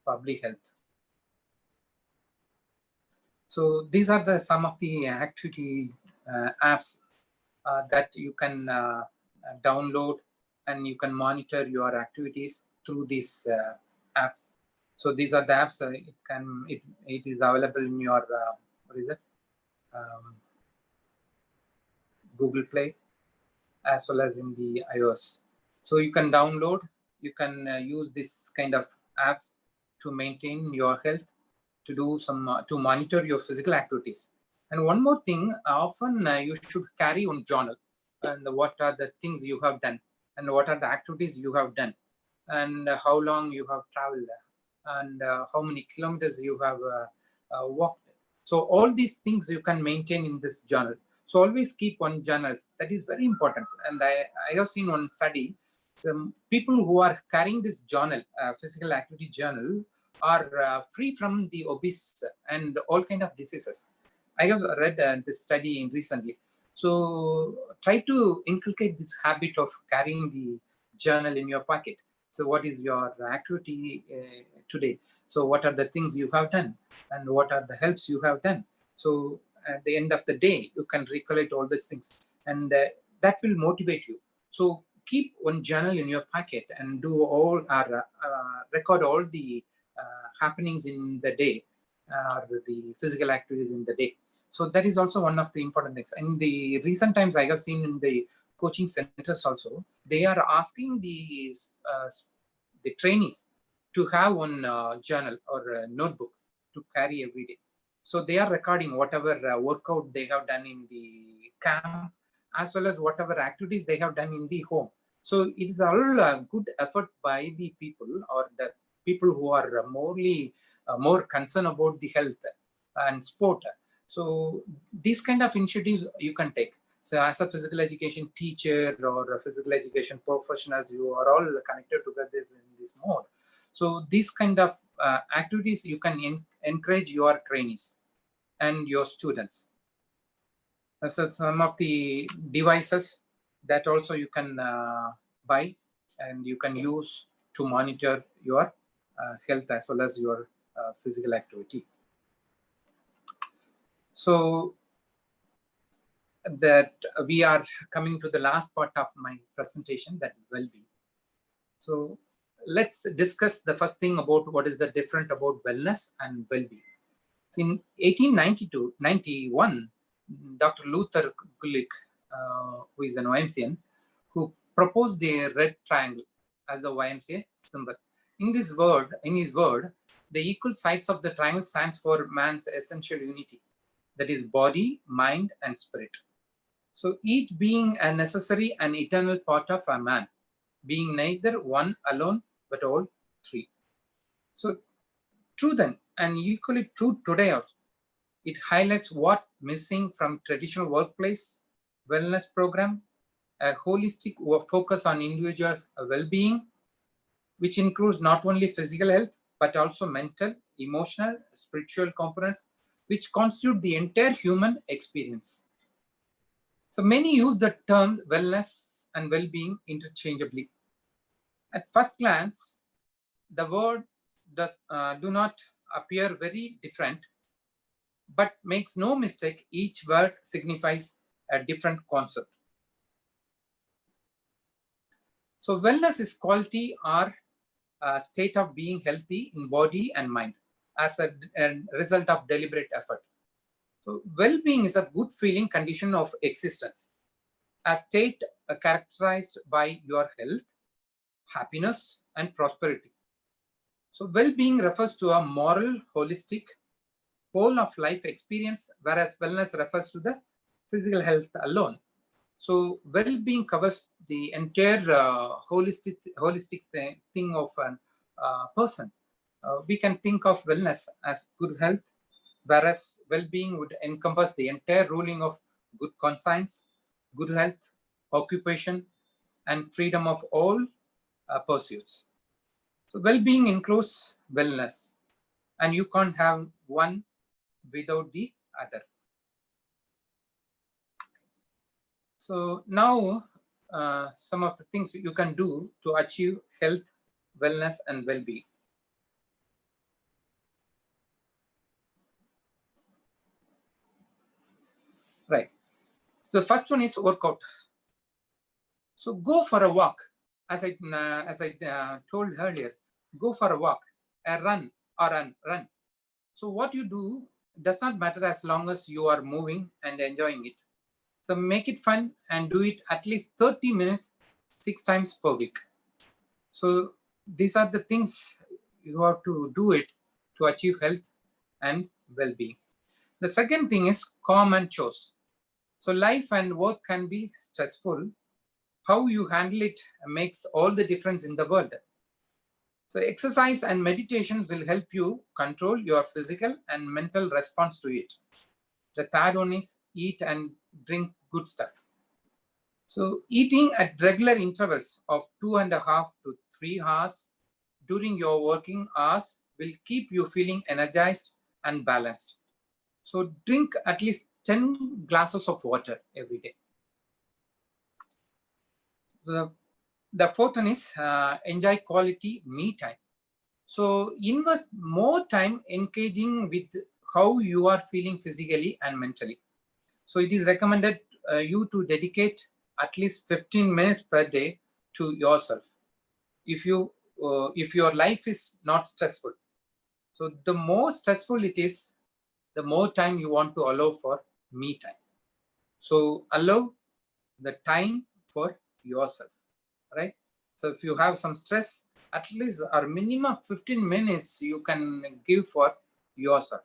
public health. So these are some of the activity apps that you can download, and you can monitor your activities through these apps. So these are the apps. It is available in your Google Play as well as in the iOS. So you can download. You can use this kind of apps to maintain your health, to do some to monitor your physical activities. And one more thing, often you should carry one journal, and what are the things you have done, and what are the activities you have done, and how long you have traveled, and how many kilometers you have walked. So all these things you can maintain in this journal. So always keep one journals. That is very important. And I have seen one study, some people who are carrying this journal, physical activity journal, are free from the obese and all kind of diseases. I have read this study in recently. So try to inculcate this habit of carrying the journal in your pocket. So what is your activity today? So what are the things you have done? And what are the helps you have done? So at the end of the day, you can recollect all these things, and that will motivate you. So keep one journal in your pocket and do all record all the happenings in the day, or the physical activities in the day. So that is also one of the important things. In the recent times, I have seen in the coaching centers also, they are asking the trainees to have one journal or a notebook to carry every day. So they are recording whatever workout they have done in the camp, as well as whatever activities they have done in the home. So it is all a good effort by the people, or the people who are more concerned about the health and sport. So these kind of initiatives you can take. So as a physical education teacher or a physical education professionals, you are all connected together in this mode. So these kind of activities you can encourage your trainees and your students. So some of the devices that also you can buy and you can use to monitor your health as well as your physical activity. So that we are coming to the last part of my presentation, that is well-being. So let's discuss the first thing about what is the different about wellness and well-being. In 1891, Dr. Luther Gulick, who is an YMCA, who proposed the red triangle as the YMCA symbol. In his word, the equal sides of the triangle stands for man's essential unity, that is body, mind, and spirit. So each being a necessary and eternal part of a man, being neither one alone, but all three. So true then, and equally true today also, it highlights what missing from traditional workplace wellness program, a holistic focus on individuals' well-being, which includes not only physical health, but also mental, emotional, spiritual components, which constitute the entire human experience. So many use the term wellness and well-being interchangeably. At first glance, the word do not appear very different, but makes no mistake, each word signifies a different concept. So wellness is quality or state of being healthy in body and mind as a result of deliberate effort. So well-being is a good feeling condition of existence, a state characterized by your health, happiness, and prosperity. So well-being refers to a moral, holistic, whole of life experience, whereas wellness refers to the physical health alone. So well-being covers the entire holistic thing of a person. We can think of wellness as good health, whereas well-being would encompass the entire ruling of good conscience, good health, occupation, and freedom of all pursuits. So well-being includes wellness, and you can't have one without the other. So now some of the things you can do to achieve health, wellness, and well-being. Right. The first one is workout. So go for a walk. As I told earlier, go for a walk, a run, or a run. So what you do does not matter as long as you are moving and enjoying it. So make it fun and do it at least 30 minutes, 6 times per week. So these are the things you have to do it to achieve health and well-being. The second thing is calm and chores. So life and work can be stressful. How you handle it makes all the difference in the world. So exercise and meditation will help you control your physical and mental response to it. The third one is eat and drink good stuff. So eating at regular intervals of 2.5 to 3 hours during your working hours will keep you feeling energized and balanced. So drink at least 10 glasses of water every day. The fourth one is enjoy quality me time. So invest more time engaging with how you are feeling physically and mentally. So it is recommended you to dedicate at least 15 minutes per day to yourself. If your life is not stressful. So the more stressful it is, the more time you want to allow for me time. So allow the time for yourself, right? So if you have some stress, at least or minimum 15 minutes you can give for yourself.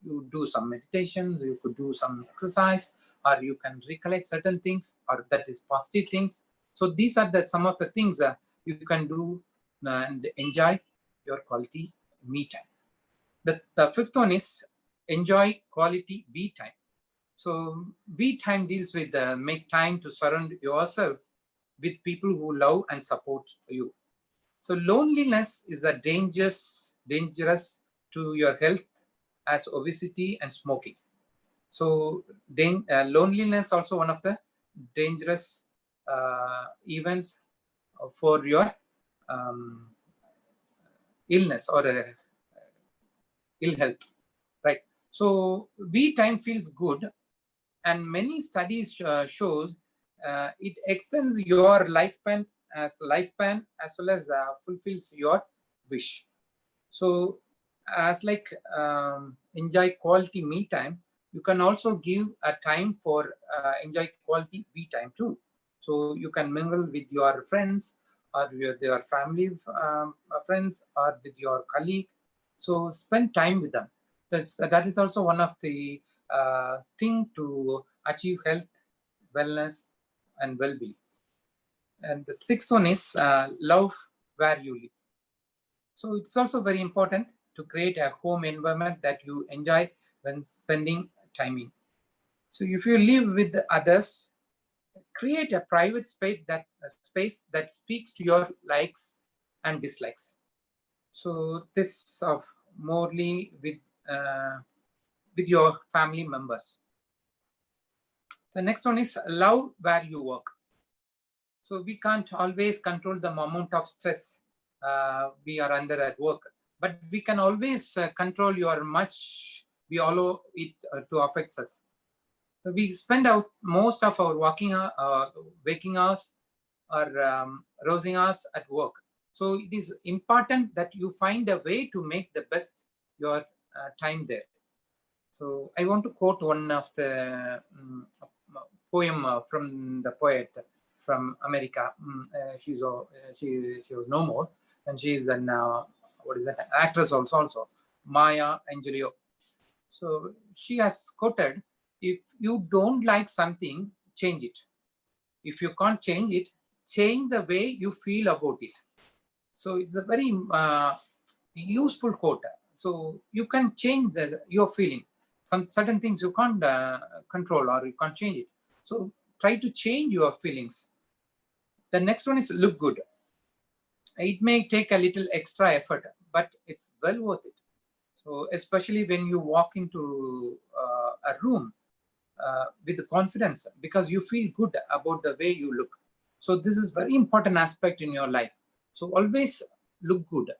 You do some meditations, you could do some exercise, or you can recollect certain things, or that is positive things. So these are some of the things you can do and enjoy your quality me time. The fifth one is enjoy quality be time. So be time deals with make time to surround yourself with people who love and support you. So loneliness is the dangerous to your health as obesity and smoking. So loneliness also one of the dangerous events for your illness or ill health, right? So we time feels good, and many studies shows it extends your lifespan as well as fulfills your wish. So as like enjoy quality me time, you can also give a time for enjoy quality be time too. So you can mingle with your friends or with your family friends or with your colleague. So spend time with them. That is also one of the thing to achieve health, wellness, and well-being. And the sixth one is love where you live. So it's also very important to create a home environment that you enjoy when spending time in. So if you live with others, create a private space that speaks to your likes and dislikes. So this of morely with your family members. The next one is love where you work. So we can't always control the amount of stress we are under at work, but we can always control your much we allow it to affect us. So we spend out most of our waking hours or rousing hours at work. So it is important that you find a way to make the best your time there. So I want to quote one of the poem from the poet from America. She was no more, and she is an what is that actress also Maya Angelou. So she has quoted, "If you don't like something, change it. If you can't change it, change the way you feel about it." So it's a very useful quote. So you can change your feeling. Some certain things you can't control or you can't change it. So try to change your feelings. The next one is look good. It may take a little extra effort, but it's well worth it. So especially when you walk into a room with confidence because you feel good about the way you look. So this is very important aspect in your life. So always look good.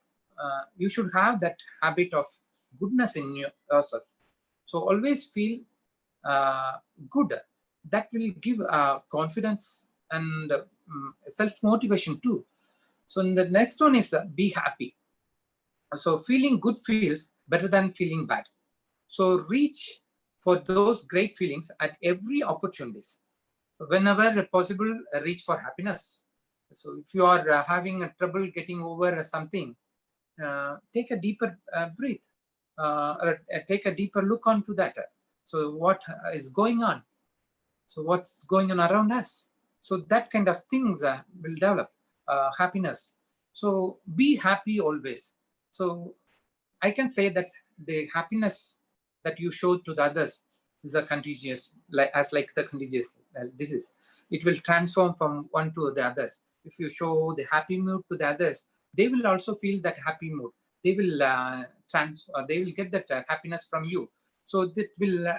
You should have that habit of goodness in yourself. So always feel good. That will give confidence and self-motivation too. So the next one is be happy. So feeling good feels better than feeling bad. So reach for those great feelings at every opportunities. Whenever possible, reach for happiness. So if you are having a trouble getting over something, take a deeper breath, or take a deeper look onto that. So what is going on? So what's going on around us? So that kind of things will develop happiness. So be happy always. So I can say that the happiness that you show to the others is a contagious, like the contagious disease. It will transform from one to the others. If you show the happy mood to the others, they will also feel that happy mood. They will they will get that happiness from you. So that will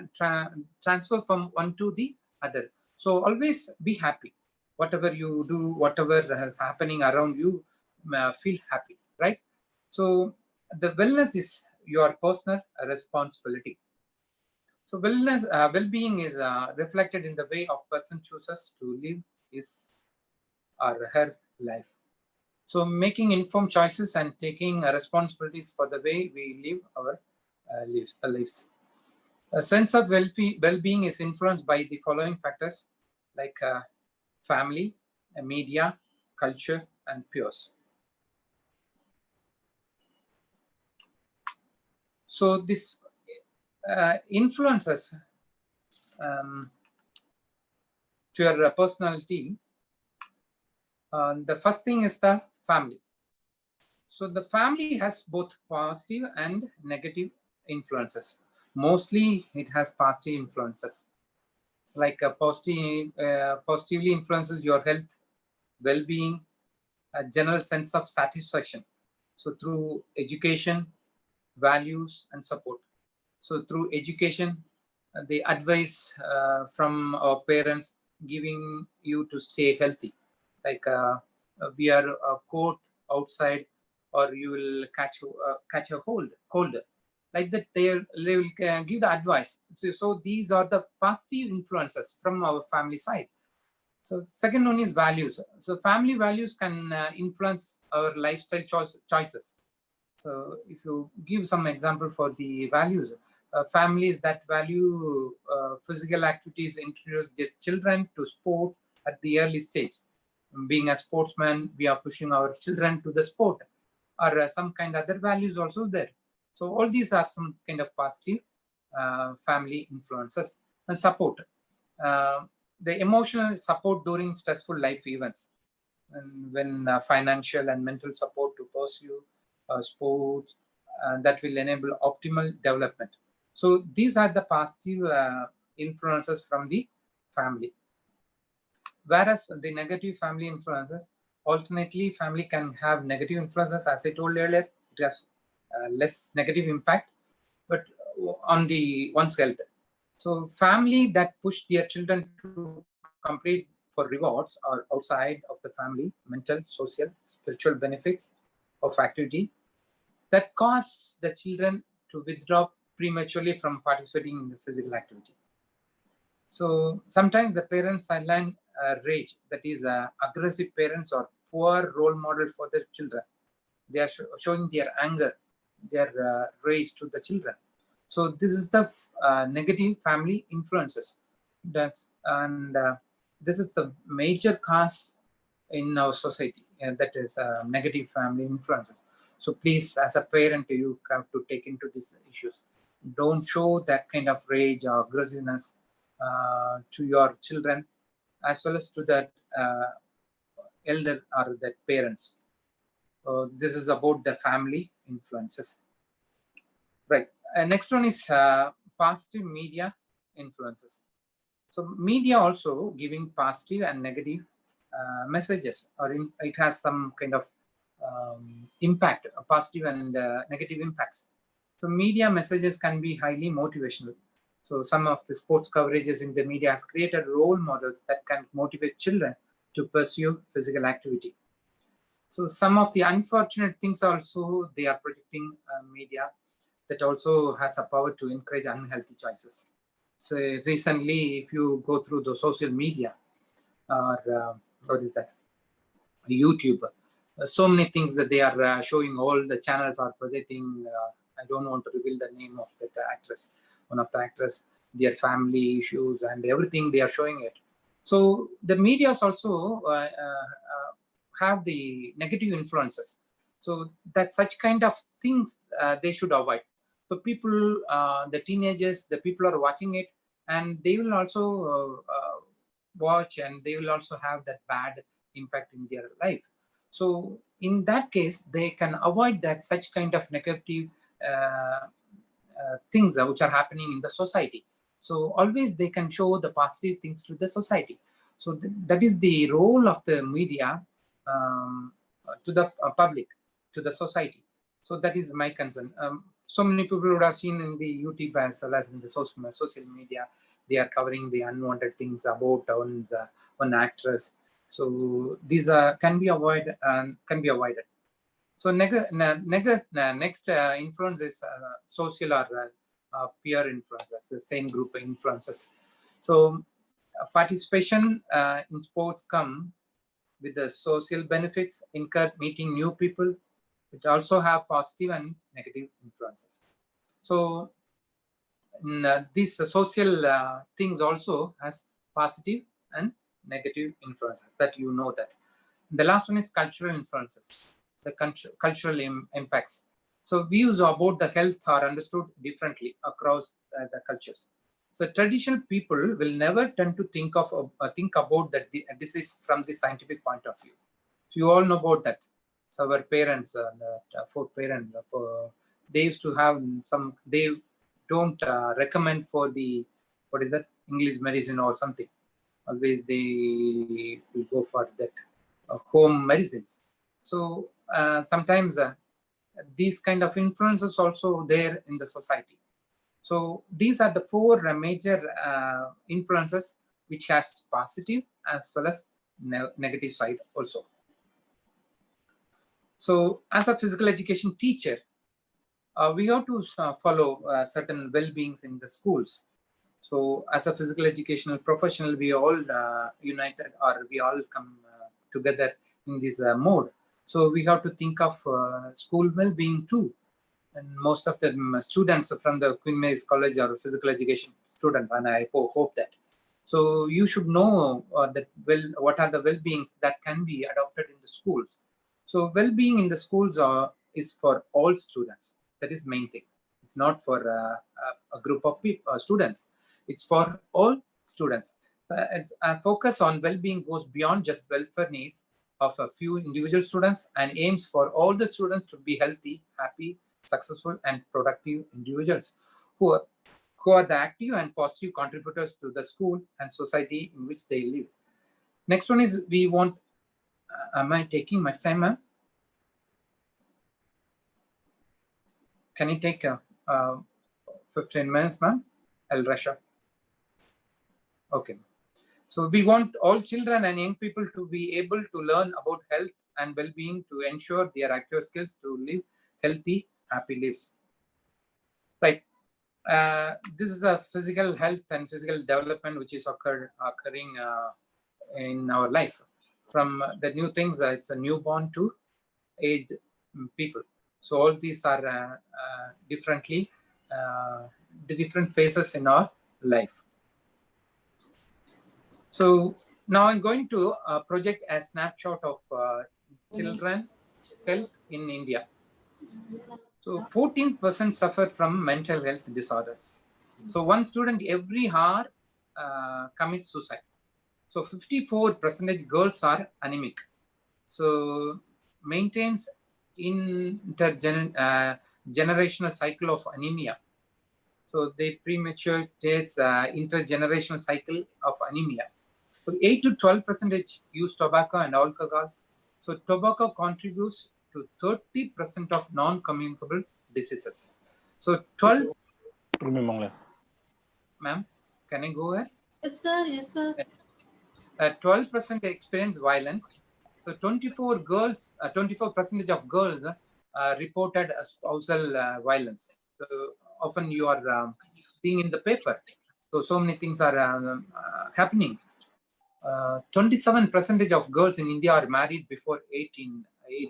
transfer from one to the other. So always be happy. Whatever you do, whatever is happening around you, feel happy, right? So the wellness is your personal responsibility. So wellness, well-being is reflected in the way a person chooses to live his or her life. So making informed choices and taking responsibilities for the way we live our lives. A sense of well-being is influenced by the following factors like family, media, culture, and peers. So this influences to your personality. The first thing is the family. So the family has both positive and negative influences. Mostly it has positive influences. Like positively influences your health, well-being, a general sense of satisfaction. So through education, values, and support. So through education, the advice from our parents giving you to stay healthy. Like wear a coat outside, or you will catch a cold. Like that, they will give the advice. So these are the positive influences from our family side. So second one is values. So family values can influence our lifestyle choices. So if you give some example for the values, families that value physical activities introduce their children to sport at the early stage. Being a sportsman, we are pushing our children to the sport, or some kind of other values also there. So all these are some kind of positive family influences. And support. Uh, the emotional support during stressful life events, and when financial and mental support to pursue sports that will enable optimal development. So these are the positive influences from the family. Whereas the negative family influences, alternately, family can have negative influences. As I told earlier, it has less negative impact, but on the one's health. So family that push their children to complete for rewards or outside of the family, mental, social, spiritual benefits of activity that cause the children to withdraw prematurely from participating in the physical activity. So sometimes the parents sideline rage, that is aggressive parents or poor role model for their children. They are showing their anger, their rage to the children. So this is the negative family influences. This is the major cause in our society, and that is negative family influences. So please, as a parent, you have to take into these issues. Don't show that kind of rage or aggressiveness to your children, as well as to that elder or that parents. This is about the family influences. Right. Next one is positive media influences. So media also giving positive and negative messages, or it has some kind of impact, positive and negative impacts. So media messages can be highly motivational. So some of the sports coverages in the media has created role models that can motivate children to pursue physical activity. So some of the unfortunate things also they are projecting media that also has a power to encourage unhealthy choices. So recently, if you go through the social media or what is that, YouTube, so many things that they are showing, all the channels are projecting. I don't want to reveal the name of that actress, one of the actress, their family issues and everything they are showing it. So the medias also have the negative influences. So that such kind of things they should avoid. So people, the teenagers, the people are watching it, and they will also watch, and they will also have that bad impact in their life. So in that case, they can avoid that such kind of negative things which are happening in the society. So always they can show the positive things to the society. So that is the role of the media to the public, to the society. So that is my concern. So many people would have seen in the YouTube as well as in the social media, they are covering the unwanted things about one actress. So these can be avoided. So next influence is social or peer influences, the same group influences. So participation in sports come with the social benefits, incur meeting new people. It also have positive and negative influences. So these social things also has positive and negative influences, that you know that. The last one is cultural influences, the cultural impacts. So views about the health are understood differently across the cultures. So traditional people will never tend to think about the disease from the scientific point of view. So you all know about that. So our parents, the fourth parents, they used to have some. They don't recommend for the, what is that, English medicine or something. Always they will go for that home medicines. So sometimes these kind of influences also there in the society. So these are the four major influences which has positive as well as negative side also. So as a physical education teacher, we have to follow certain well-beings in the schools. So as a physical educational professional, we all united, or we all come together in this mode. So we have to think of school well-being too. And most of the students from the Queen Mary's College are physical education student, and I hope that. So you should know that what are the well-beings that can be adopted in the schools. So well-being in the schools is for all students. That is main thing. It's not for a group of people, students. It's for all students. It's a focus on well-being goes beyond just welfare needs of a few individual students and aims for all the students to be healthy, happy, successful, and productive individuals who are the active and positive contributors to the school and society in which they live. Next one is we want. Am I taking much time, ma'am? Can you take 15 minutes, ma'am? I'll rush up. Okay. So we want all children and young people to be able to learn about health and well-being to ensure their active skills to live healthy, happy lives. Right. This is a physical health and physical development which is occurring in our life. From the new things, it's a newborn to aged people. So all these are differently the different phases in our life. So now I'm going to project a snapshot of children health in India. So 14% suffer from mental health disorders. So one student every hour commits suicide. So 54% girls are anemic. So maintains intergenerational cycle of anemia. So they premature takes intergenerational cycle of anemia. So 8 to 12% use tobacco and alcohol. So tobacco contributes to 30% of non-communicable diseases. So 12, ma'am, can I go ahead? Yes, sir. Yes, sir. 12% experience violence. So 24% of girls reported spousal violence. So often you are seeing in the paper. So many things are happening. 27% of girls in India are married before age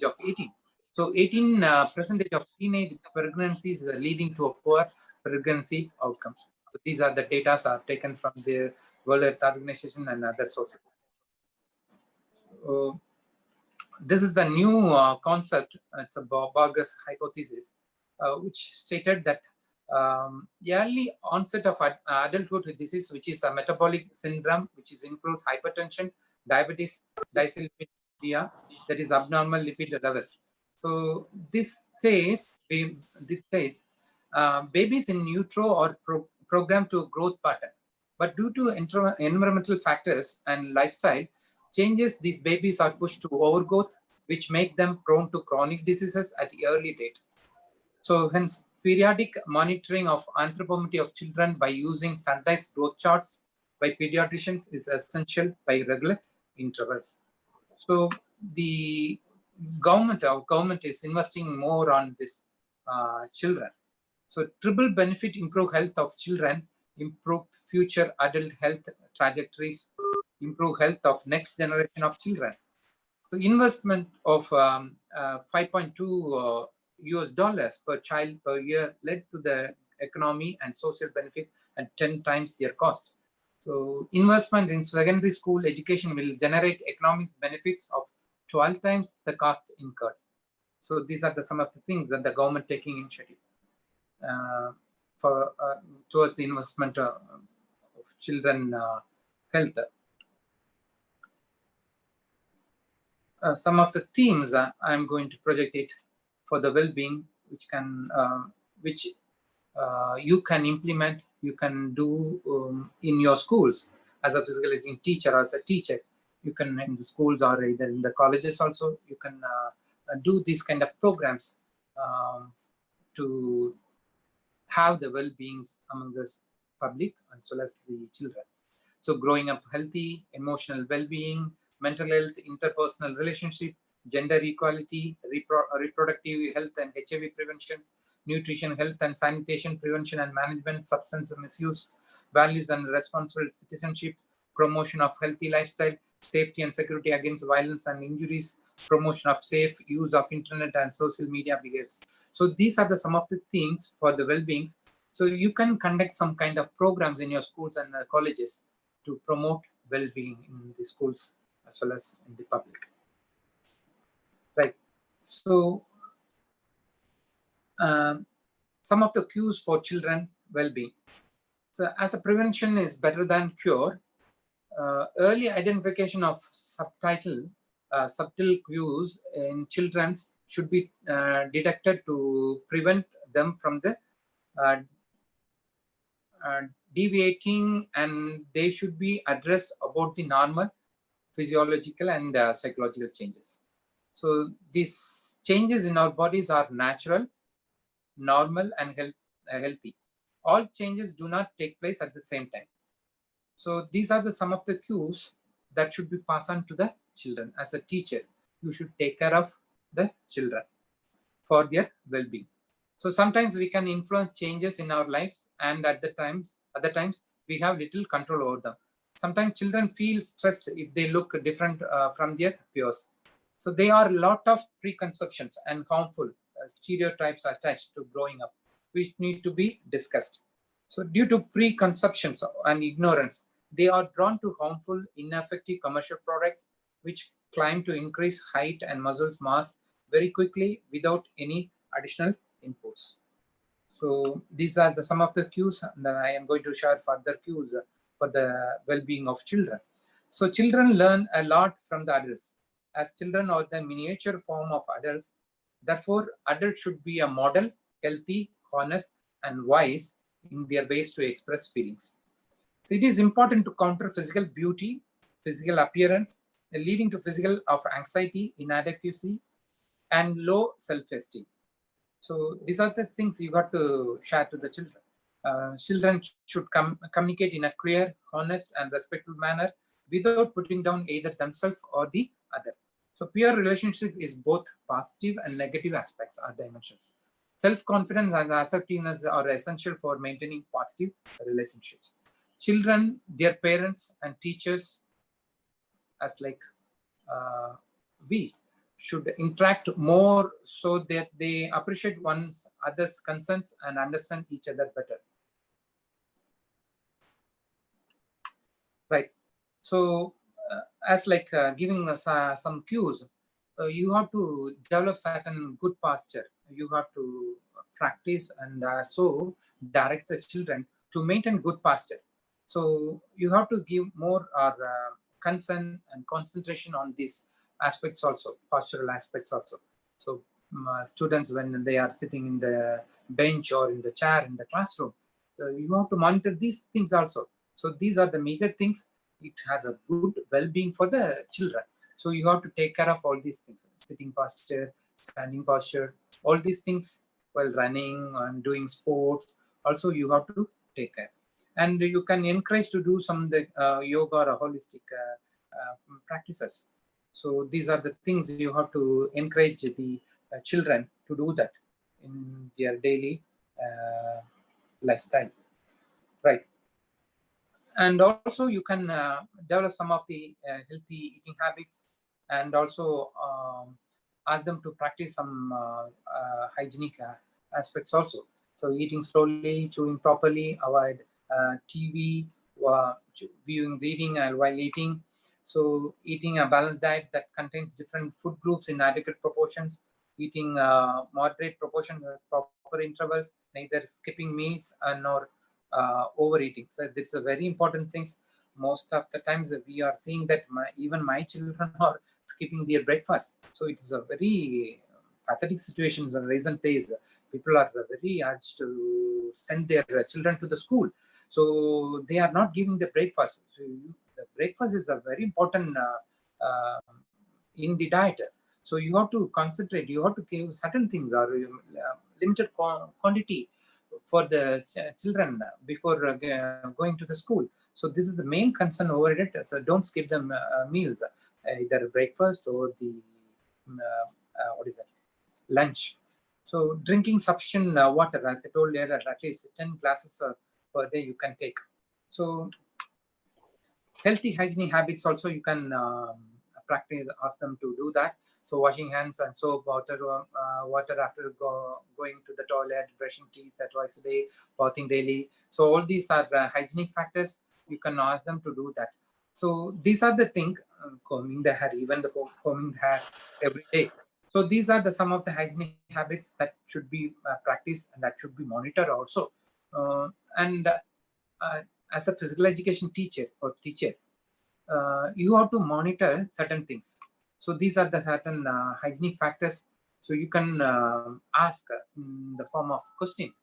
of 18. So 18% of teenage pregnancies are leading to a poor pregnancy outcome. So these are the data are taken from the World Health Organization and other sources. This is the new concept. It's a Vargas hypothesis, which stated that early onset of adulthood disease, which is a metabolic syndrome, which is includes hypertension, diabetes, dyslipidemia, that is abnormal lipid levels. So this states babies in utero are programmed to growth pattern, but due to environmental factors and lifestyle changes, these babies are pushed to overgrowth, which make them prone to chronic diseases at the early date. So hence, periodic monitoring of anthropometry of children by using standardized growth charts by pediatricians is essential by regular intervals. So the our government is investing more on this children. So triple benefit: improve health of children, improve future adult health trajectories, improve health of next generation of children. So investment of 5.2 US dollars per child per year led to the economy and social benefit at 10 times their cost. So investment in secondary school education will generate economic benefits of 12 times the cost incurred. So these are some of the things that the government taking initiative for towards the investment of children health. Some of the themes I'm going to project it for the well-being, which you can implement, you can do in your schools as a physical education teacher, as a teacher. You can in the schools or either in the colleges also, you can do these kind of programs to have the well-beings among the public as well as the children. So growing up healthy, emotional well-being, mental health, interpersonal relationship, gender equality, reproductive health and HIV prevention, nutrition, health and sanitation, prevention and management, substance misuse, values and responsible citizenship, promotion of healthy lifestyle, safety and security against violence and injuries, promotion of safe use of internet and social media behaviors. So these are some of the things for the well-beings. So you can conduct some kind of programs in your schools and colleges to promote well-being in the schools as well as in the public. Right. So some of the cues for children well-being. So as a prevention is better than cure, early identification of subtle cues in children should be detected to prevent them from the deviating, and they should be addressed about the normal physiological and psychological changes. So these changes in our bodies are natural, normal, and healthy. All changes do not take place at the same time. So these are some of the cues that should be passed on to the children. As a teacher, you should take care of the children for their well-being. So sometimes we can influence changes in our lives, and other times we have little control over them. Sometimes children feel stressed if they look different from their peers. So there are a lot of preconceptions and harmful stereotypes attached to growing up, which need to be discussed. So due to preconceptions and ignorance, they are drawn to harmful, ineffective commercial products, which claim to increase height and muscle mass very quickly without any additional inputs. So these are some of the cues, and I am going to share further cues for the well-being of children. So children learn a lot from the adults, as children are the miniature form of adults. Therefore, adults should be a model, healthy, honest, and wise in their ways to express feelings. So it is important to counter physical beauty, physical appearance, leading to physical of anxiety, inadequacy, and low self-esteem. So these are the things you got to share to the children. Children should communicate in a clear, honest, and respectful manner without putting down either themselves or the other. So peer relationship is both positive and negative aspects or dimensions. Self-confidence and assertiveness are essential for maintaining positive relationships. Children, their parents, and teachers, as like we should interact more so that they appreciate one's others' concerns and understand each other better. Right. So as like giving us some cues, you have to develop certain good posture. You have to practice and so direct the children to maintain good posture. So you have to give more concern and concentration on this aspects also, postural aspects also. So students, when they are sitting in the bench or in the chair in the classroom, you have to monitor these things also. So these are the major things. It has a good well-being for the children. So you have to take care of all these things: sitting posture, standing posture, all these things while running and doing sports. Also, you have to take care, and you can encourage to do some the yoga or holistic practices. So these are the things you have to encourage the children to do that in their daily lifestyle, right? And also you can develop some of the healthy eating habits, and also ask them to practice some hygienic aspects also. So eating slowly, chewing properly, avoid TV, viewing, reading while eating. So eating a balanced diet that contains different food groups in adequate proportions, eating moderate proportions, proper intervals, neither skipping meals nor overeating. So it's a very important things. Most of the times we are seeing that even my children are skipping their breakfast. So it is a very pathetic situation in recent days. People are very urged to send their children to the school. So they are not giving the breakfast. So the breakfast is a very important in the diet. So you have to concentrate. You have to give certain things or limited quantity for the children before going to the school. So this is the main concern over it. So don't skip them meals, either breakfast or the what is that, lunch. So drinking sufficient water, as I told earlier, at least 10 glasses per day you can take. So healthy hygiene habits also you can practice, ask them to do that. So washing hands and soap, water after going to the toilet, brushing teeth twice a day, bathing daily. So all these are hygienic factors. You can ask them to do that. So these are the things, combing the hair, even the combing the hair every day. So these are the some of the hygienic habits that should be practiced and that should be monitored also. And as a physical education teacher or teacher, you have to monitor certain things. So these are the certain hygienic factors. So you can ask in the form of questions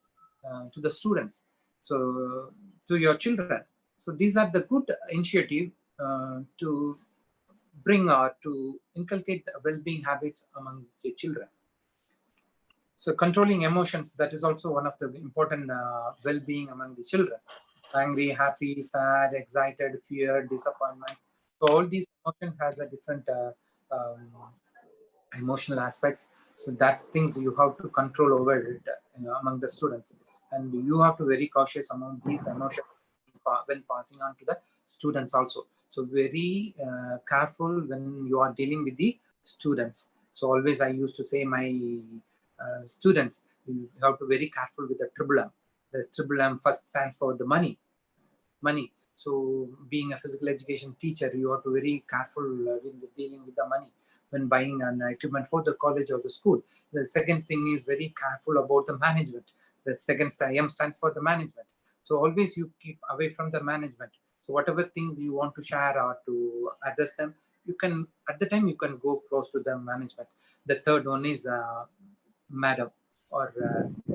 to the students, so to your children. So these are the good initiative to bring or to inculcate the well-being habits among the children. So controlling emotions, that is also one of the important well-being among the children. Angry, happy, sad, excited, fear, disappointment. So all these emotions has a different um, emotional aspects. So that's things you have to control over it, among the students. And you have to very cautious among these emotions when passing on to the students also. So very careful when you are dealing with the students. So always I used to say my students, you have to very careful with the triple M. The triple M first stands for the money. So being a physical education teacher, you have to very careful with dealing with the money when buying an equipment for the college or the school. The second thing is very careful about the management. The second M stands for the management. So always you keep away from the management. So whatever things you want to share or to address them, you can at the time you can go close to the management. The third one is madam or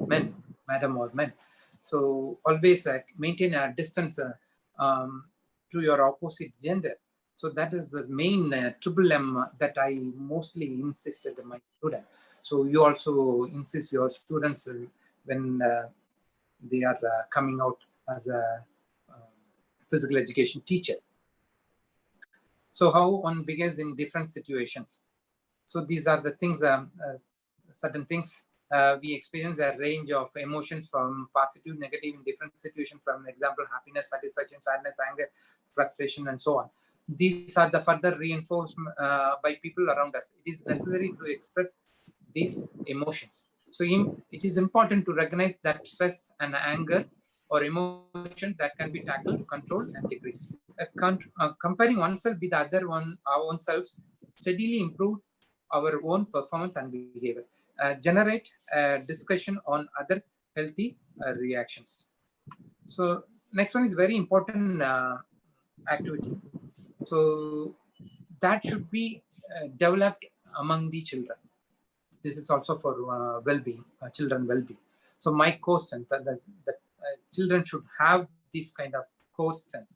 men, madam or men. So always maintain a distance to your opposite gender. So that is the main triple M that I mostly insisted on my student. So you also insist your students when they are coming out as a physical education teacher. So how one begins in different situations. So these are the things, certain things. We experience a range of emotions from positive, negative in different situations, from example, happiness, satisfaction, sadness, anger, frustration, and so on. These are the further reinforced by people around us. It is necessary to express these emotions. So it is important to recognize that stress and anger or emotion that can be tackled, controlled, and decreased. Comparing oneself with the other one, our own selves, steadily improve our own performance and behavior. Generate discussion on other healthy reactions. So next one is very important activity. So that should be developed among the children. This is also for well-being, children well-being. So my core strength that children should have this kind of core strength.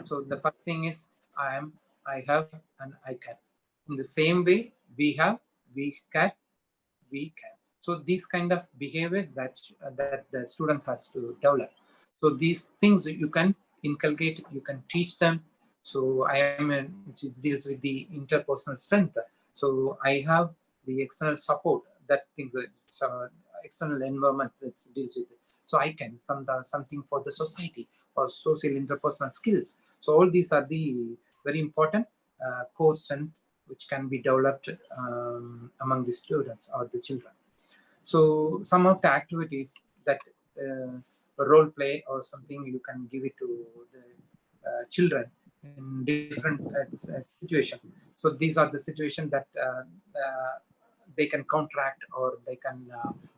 So the first thing is I am, I have, and I can. In the same way, we have, we can, we can. So these kind of behaviors that the students has to develop. So these things you can inculcate, you can teach them. So I am which deals with the interpersonal strength. So I have the external support that things external environment that deals with it. So I can something for the society or social interpersonal skills. So all these are the very important core strength which can be developed among the students or the children. So some of the activities that role play or something you can give it to the children in different situations. So these are the situations that they can counteract or they can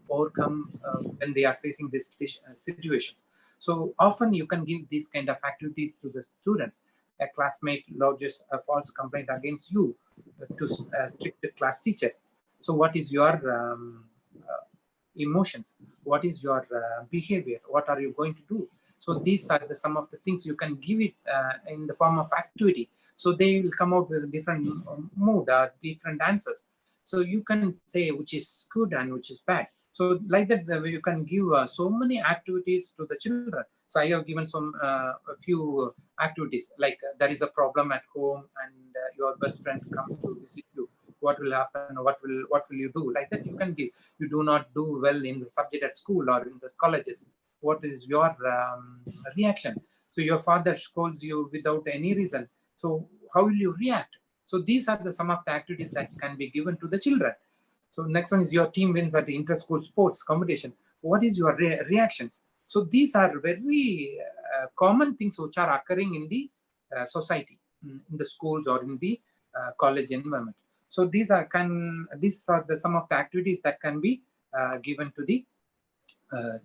overcome when they are facing these situations. So often you can give these kind of activities to the students. A classmate lodges a false complaint against you to a strict class teacher. So what is your emotions? What is your behavior? What are you going to do? So these are some of the things you can give it in the form of activity. So they will come out with a different mood or different answers. So you can say which is good and which is bad. So like that, you can give so many activities to the children. So I have given some a few activities like there is a problem at home and your best friend comes to visit you. What will happen? What will you do? Like that, you can give. You do not do well in the subject at school or in the colleges. What is your reaction? So your father scolds you without any reason. So how will you react? So these are some of the activities that can be given to the children. So next one is your team wins at the inter-school sports competition. What is your reactions? So these are very common things which are occurring in the society, in the schools or in the college environment. So these are some of the activities that can be given to the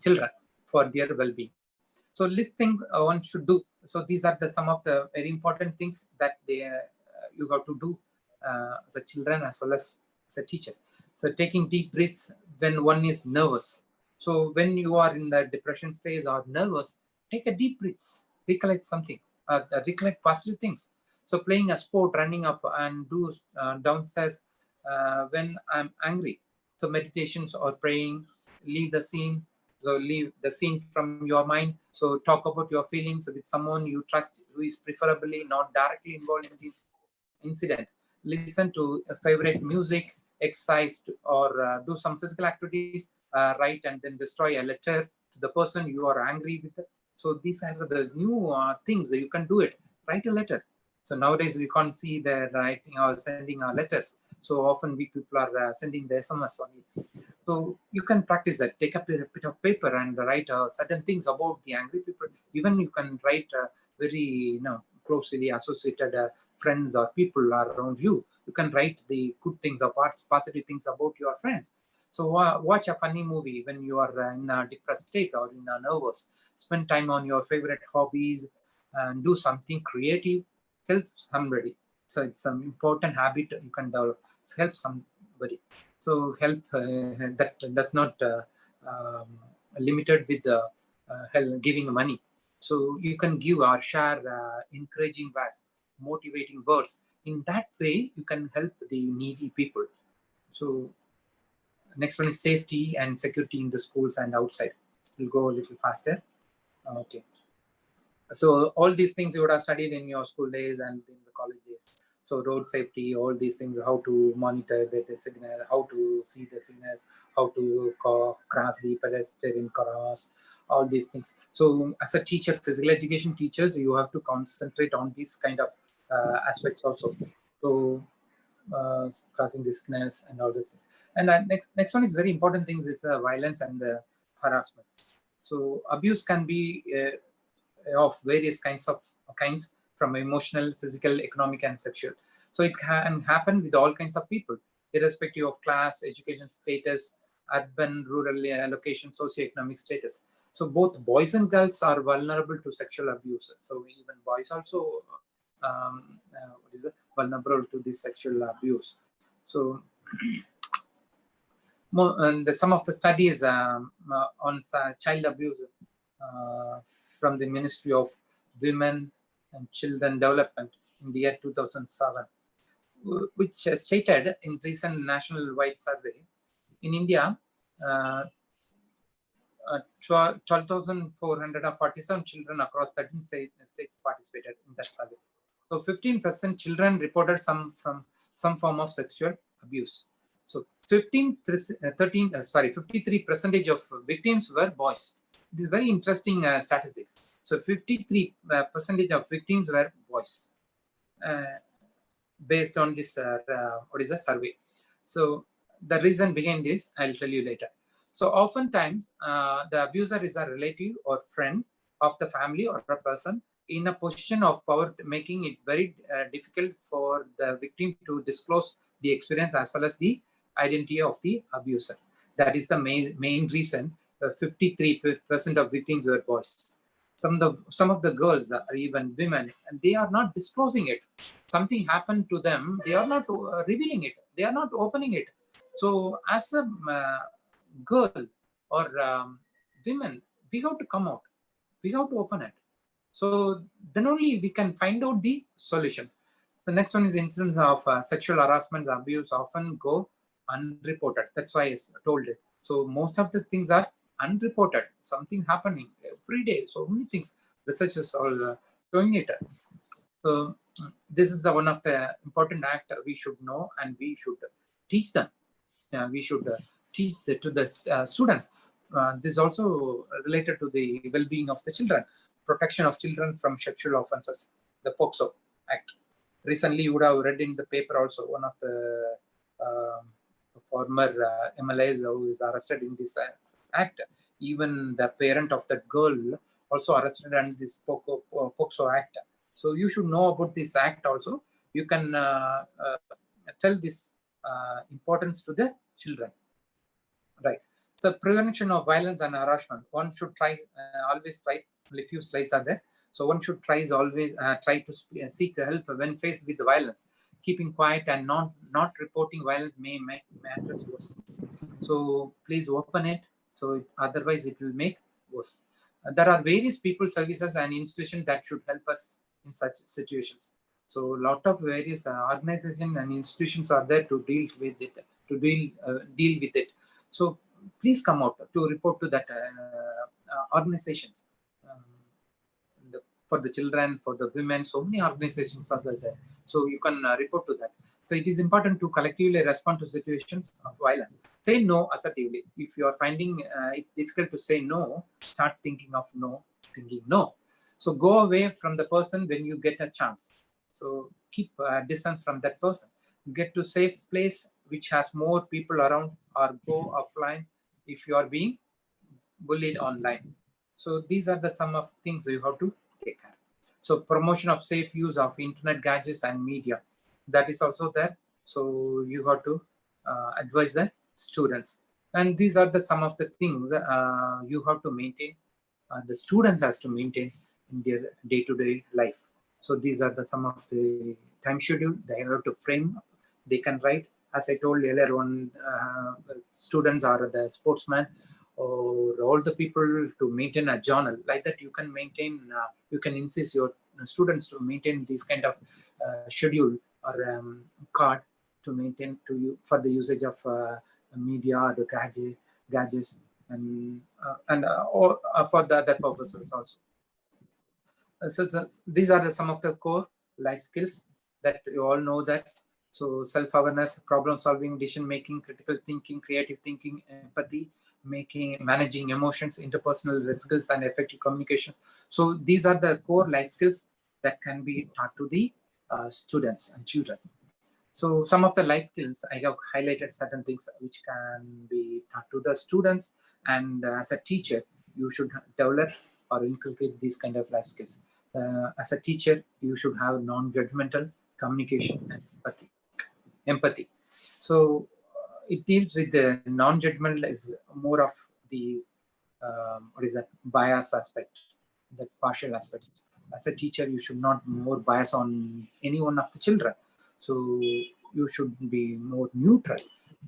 children for their well-being. So list things one should do. So these are some of the very important things that you have to do as a children as well as a teacher. So taking deep breaths when one is nervous. So when you are in the depression stage or nervous, take a deep breaths, recollect something, recollect positive things. So playing a sport, running up and do downstairs when I'm angry. So meditations or praying, leave the scene. So leave the scene from your mind. So talk about your feelings with someone you trust who is preferably not directly involved in this incident. Listen to a favorite music, exercise, or do some physical activities, write and then destroy a letter to the person you are angry with. So these are the new things that you can do it. Write a letter. So nowadays we can't see the writing or sending our letters. So often we people are sending the SMS only. So you can practice that. Take up a bit of paper and write certain things about the angry people. Even you can write very closely associated friends or people around you. You can write the good things or positive things about your friends. So watch a funny movie when you are in a depressed state or in a nervous. Spend time on your favorite hobbies and do something creative. Help somebody. So it's an important habit you can develop. Help somebody. So help that does not limited with giving money. So you can give or share encouraging words, motivating words. In that way, you can help the needy people. So next one is safety and security in the schools and outside. We'll go a little faster. Okay. So all these things you would have studied in your school days and in the college days. So road safety, all these things, how to monitor the signal, how to see the signals, how to cross the pedestrian cross, all these things. So as a teacher, physical education teachers, you have to concentrate on these kind of aspects also. So crossing the signals and all those things. And next one is very important things. It's violence and harassment. So abuse can be of various kinds from emotional, physical, economic, and sexual. So it can happen with all kinds of people, irrespective of class, education status, urban, rural location, socioeconomic status. So both boys and girls are vulnerable to sexual abuse. So even boys also vulnerable to this sexual abuse. So and some of the studies on child abuse from the Ministry of Women and Children Development in the year 2007, which stated in recent national-wide survey, in India, 12,447 children across 13 states participated in that survey. So 15% children reported some form of sexual abuse. So 53% of victims were boys. This is very interesting statistics. So 53% of victims were boys, based on this survey. So the reason behind this, I'll tell you later. So oftentimes, the abuser is a relative or friend of the family or a person in a position of power, making it very difficult for the victim to disclose the experience as well as the identity of the abuser. That is the main reason 53% of victims were boys. Some of the girls or even women, and they are not disclosing it. Something happened to them, they are not revealing it, they are not opening it. So as a girl or women, we have to come out, we have to open it. So then only we can find out the solution. The next one is incidents of sexual harassment, abuse often go unreported. That's why I told it. So most of the things are unreported. Something happening every day. So many things. Research is all showing it. So this is one of the important act we should know, and we should teach them. We should teach to the students. This is also related to the well-being of the children, protection of children from sexual offenses, the POCSO Act. Recently, you would have read in the paper also, one of the former MLAs who is arrested in this act. Even the parent of that girl also arrested under this POCSO Act. So you should know about this act also. You can tell this importance to the children. Right. So prevention of violence and harassment. One should always try. Only few slides are there. So one should always try to seek help when faced with the violence. Keeping quiet and not reporting violence may make matters worse. So please open it. So otherwise it will make worse. There are various people, services, and institutions that should help us in such situations. So a lot of various organizations and institutions are there to deal with it, deal with it. So please come out to report to that organizations. For the children, for the women, so many organizations are there. So you can report to that. So it is important to collectively respond to situations of violence. Say no assertively. If you are finding it difficult to say no, start thinking of no, thinking no. So go away from the person when you get a chance. So keep distance from that person. Get to safe place which has more people around, or go offline if you are being bullied online. So these are the some of things you have to take care. So promotion of safe use of internet gadgets and media, that is also there. So you have to advise the students. And these are the some of the things you have to maintain. The students has to maintain in their day-to-day life. So these are the some of the time schedule they have to frame. They can write. As I told earlier on, students are the sportsmen, or all the people to maintain a journal like that. You can maintain, you can insist your students to maintain this kind of schedule or card to maintain to you for the usage of media or the gadgets and or for the other purposes also. So these are some of the core life skills that you all know that. So self-awareness, problem-solving, decision-making, critical thinking, creative thinking, empathy, managing emotions, interpersonal skills, and effective communication. So these are the core life skills that can be taught to the students and children. So some of the life skills, I have highlighted certain things which can be taught to the students, and as a teacher, you should develop or inculcate these kind of life skills. As a teacher, you should have non-judgmental communication and empathy. So it deals with the non-judgmental is more of the what is that bias aspect, the partial aspects. as a teacher, you should not more bias on any one of the children. So you should be more neutral.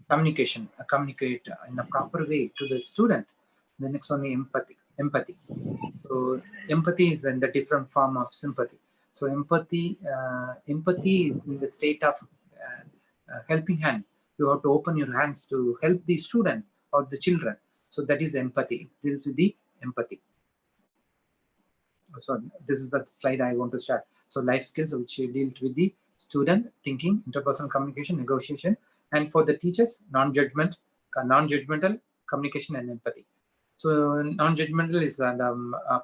Communicate in a proper way to the student. The next one is empathy. So empathy is in the different form of sympathy. So empathy is in the state of helping hands. You have to open your hands to help the students or the children. So that is empathy. This is the empathy. So this is the slide I want to start. So life skills, which deal with the student thinking, interpersonal communication, negotiation, and for the teachers, non-judgmental communication and empathy. So non-judgmental is the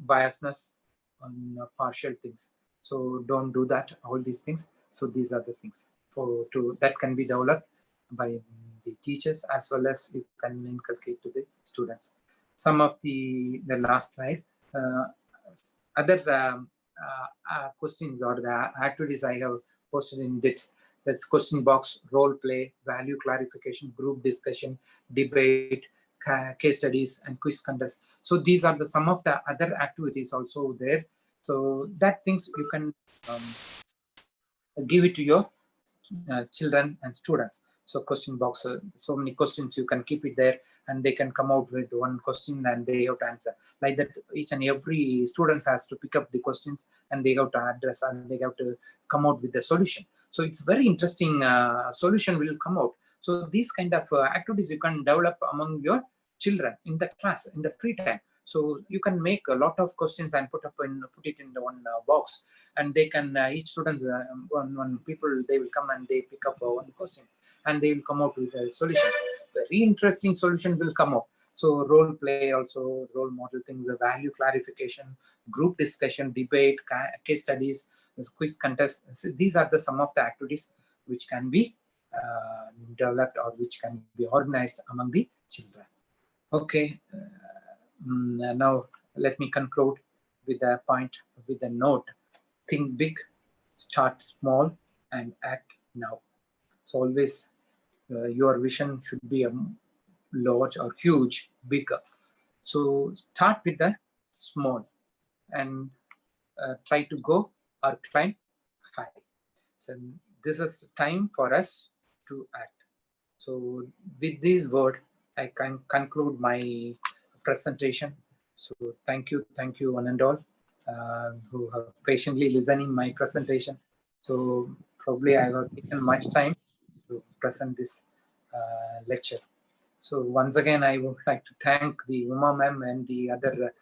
biasness on partial things. So don't do that. All these things. So these are the things that can be developed by the teachers as well as you can inculcate to the students. Some of the last slide. Other questions or the activities I have posted in this. That's question box, role play, value clarification, group discussion, debate, case studies, and quiz contest. So these are some of the other activities also there. So that things you can give it to your children and students. So question box, so many questions you can keep it there, and they can come out with one question and they have to answer. Like that, each and every student has to pick up the questions and they have to address and they have to come out with the solution. So it's very interesting. Solution will come out. So these kind of activities you can develop among your children in the class in the free time. So you can make a lot of questions and put it in the one box, and they can each student one people they will come and they pick up one questions and they will come out with solutions. Very interesting solution will come up. So role play also, role model things, value clarification, group discussion, debate, case studies, quiz contest. So these are some of the activities which can be developed or which can be organized among the children. Okay, now let me conclude with a point, with a note. Think big, start small, and act now. So always your vision should be large or huge, bigger. So start with the small and try to go or climb high. So this is time for us to act. So with this word, I can conclude my presentation. So thank you one and all who have patiently listening my presentation. So probably I have taken much time to present this lecture. So once again, I would like to thank the Uma ma'am and the other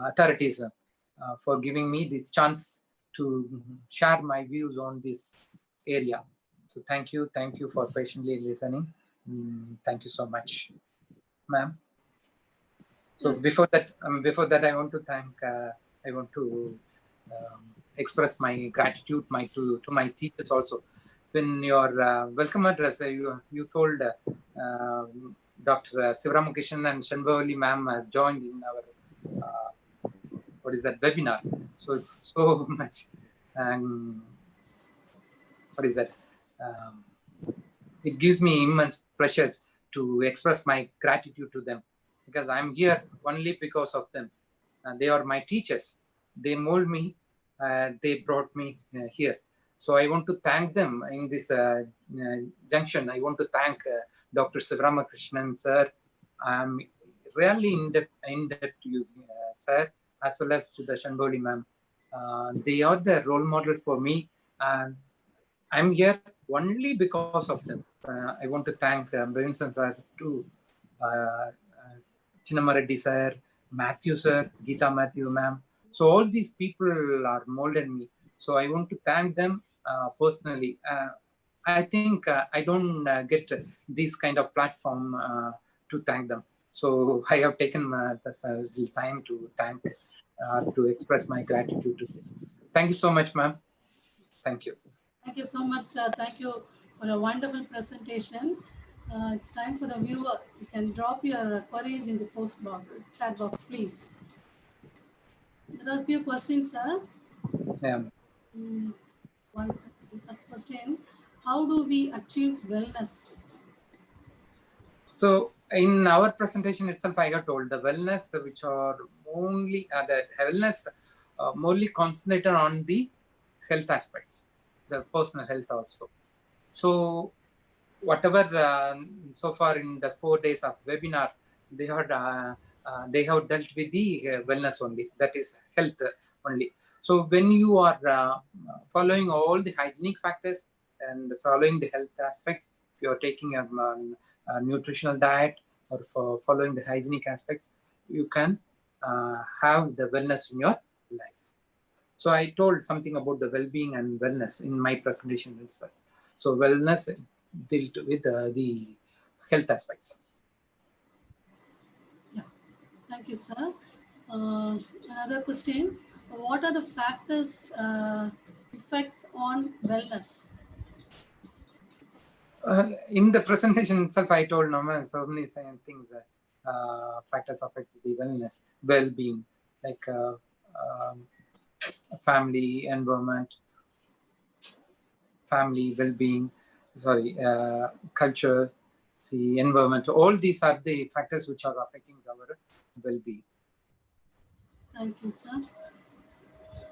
authorities for giving me this chance to share my views on this area. So thank you for patiently listening. Thank you so much, ma'am. So Yes. before that, I want to thank. I want to express my gratitude to my teachers also. When your welcome address, you told Dr. Sivaramakrishnan and Shanbhavali ma'am has joined in our what is that webinar. So it's so much. What is that? It gives me immense pleasure to express my gratitude to them, because I'm here only because of them. They are my teachers. They mold me. They brought me here. So I want to thank them in this junction. I want to thank Dr. Sivaramakrishnan sir. I'm really indebted to you, sir, as well as to the Shanboli ma'am. They are the role model for me, and I'm here only because of them. I want to thank Brinson sir too, Chinnamareddy sir, Matthew sir, Geeta Matthew ma'am. So all these people are molded me. So I want to thank them personally. I think I don't get this kind of platform to thank them. So I have taken the time to thank, to express my gratitude to them. Thank you so much, ma'am. Thank you. Thank you so much, sir. Thank you for a wonderful presentation. It's time for the viewer. You can drop your queries in the post box, chat box, please. There are a few questions, sir. Yeah. First question: how do we achieve wellness? So In our presentation itself, I have told the wellness, which are only the wellness mostly concentrated on the health aspects, the personal health also. So whatever so far in the 4 days of webinar, they have dealt with the wellness only, that is health only. So when you are following all the hygienic factors and following the health aspects, if you are taking a nutritional diet or for following the hygienic aspects, you can have the wellness in your life. So I told something about the well-being and wellness in my presentation itself. So wellness dealt with the health aspects. Yeah, thank you, sir. Another question: what are the factors effects on wellness? In the presentation itself, I told so many things, factors affects the wellness, well-being, like family, environment, family, well-being, culture, the environment. All these are the factors which are affecting our well-being. Thank you, sir.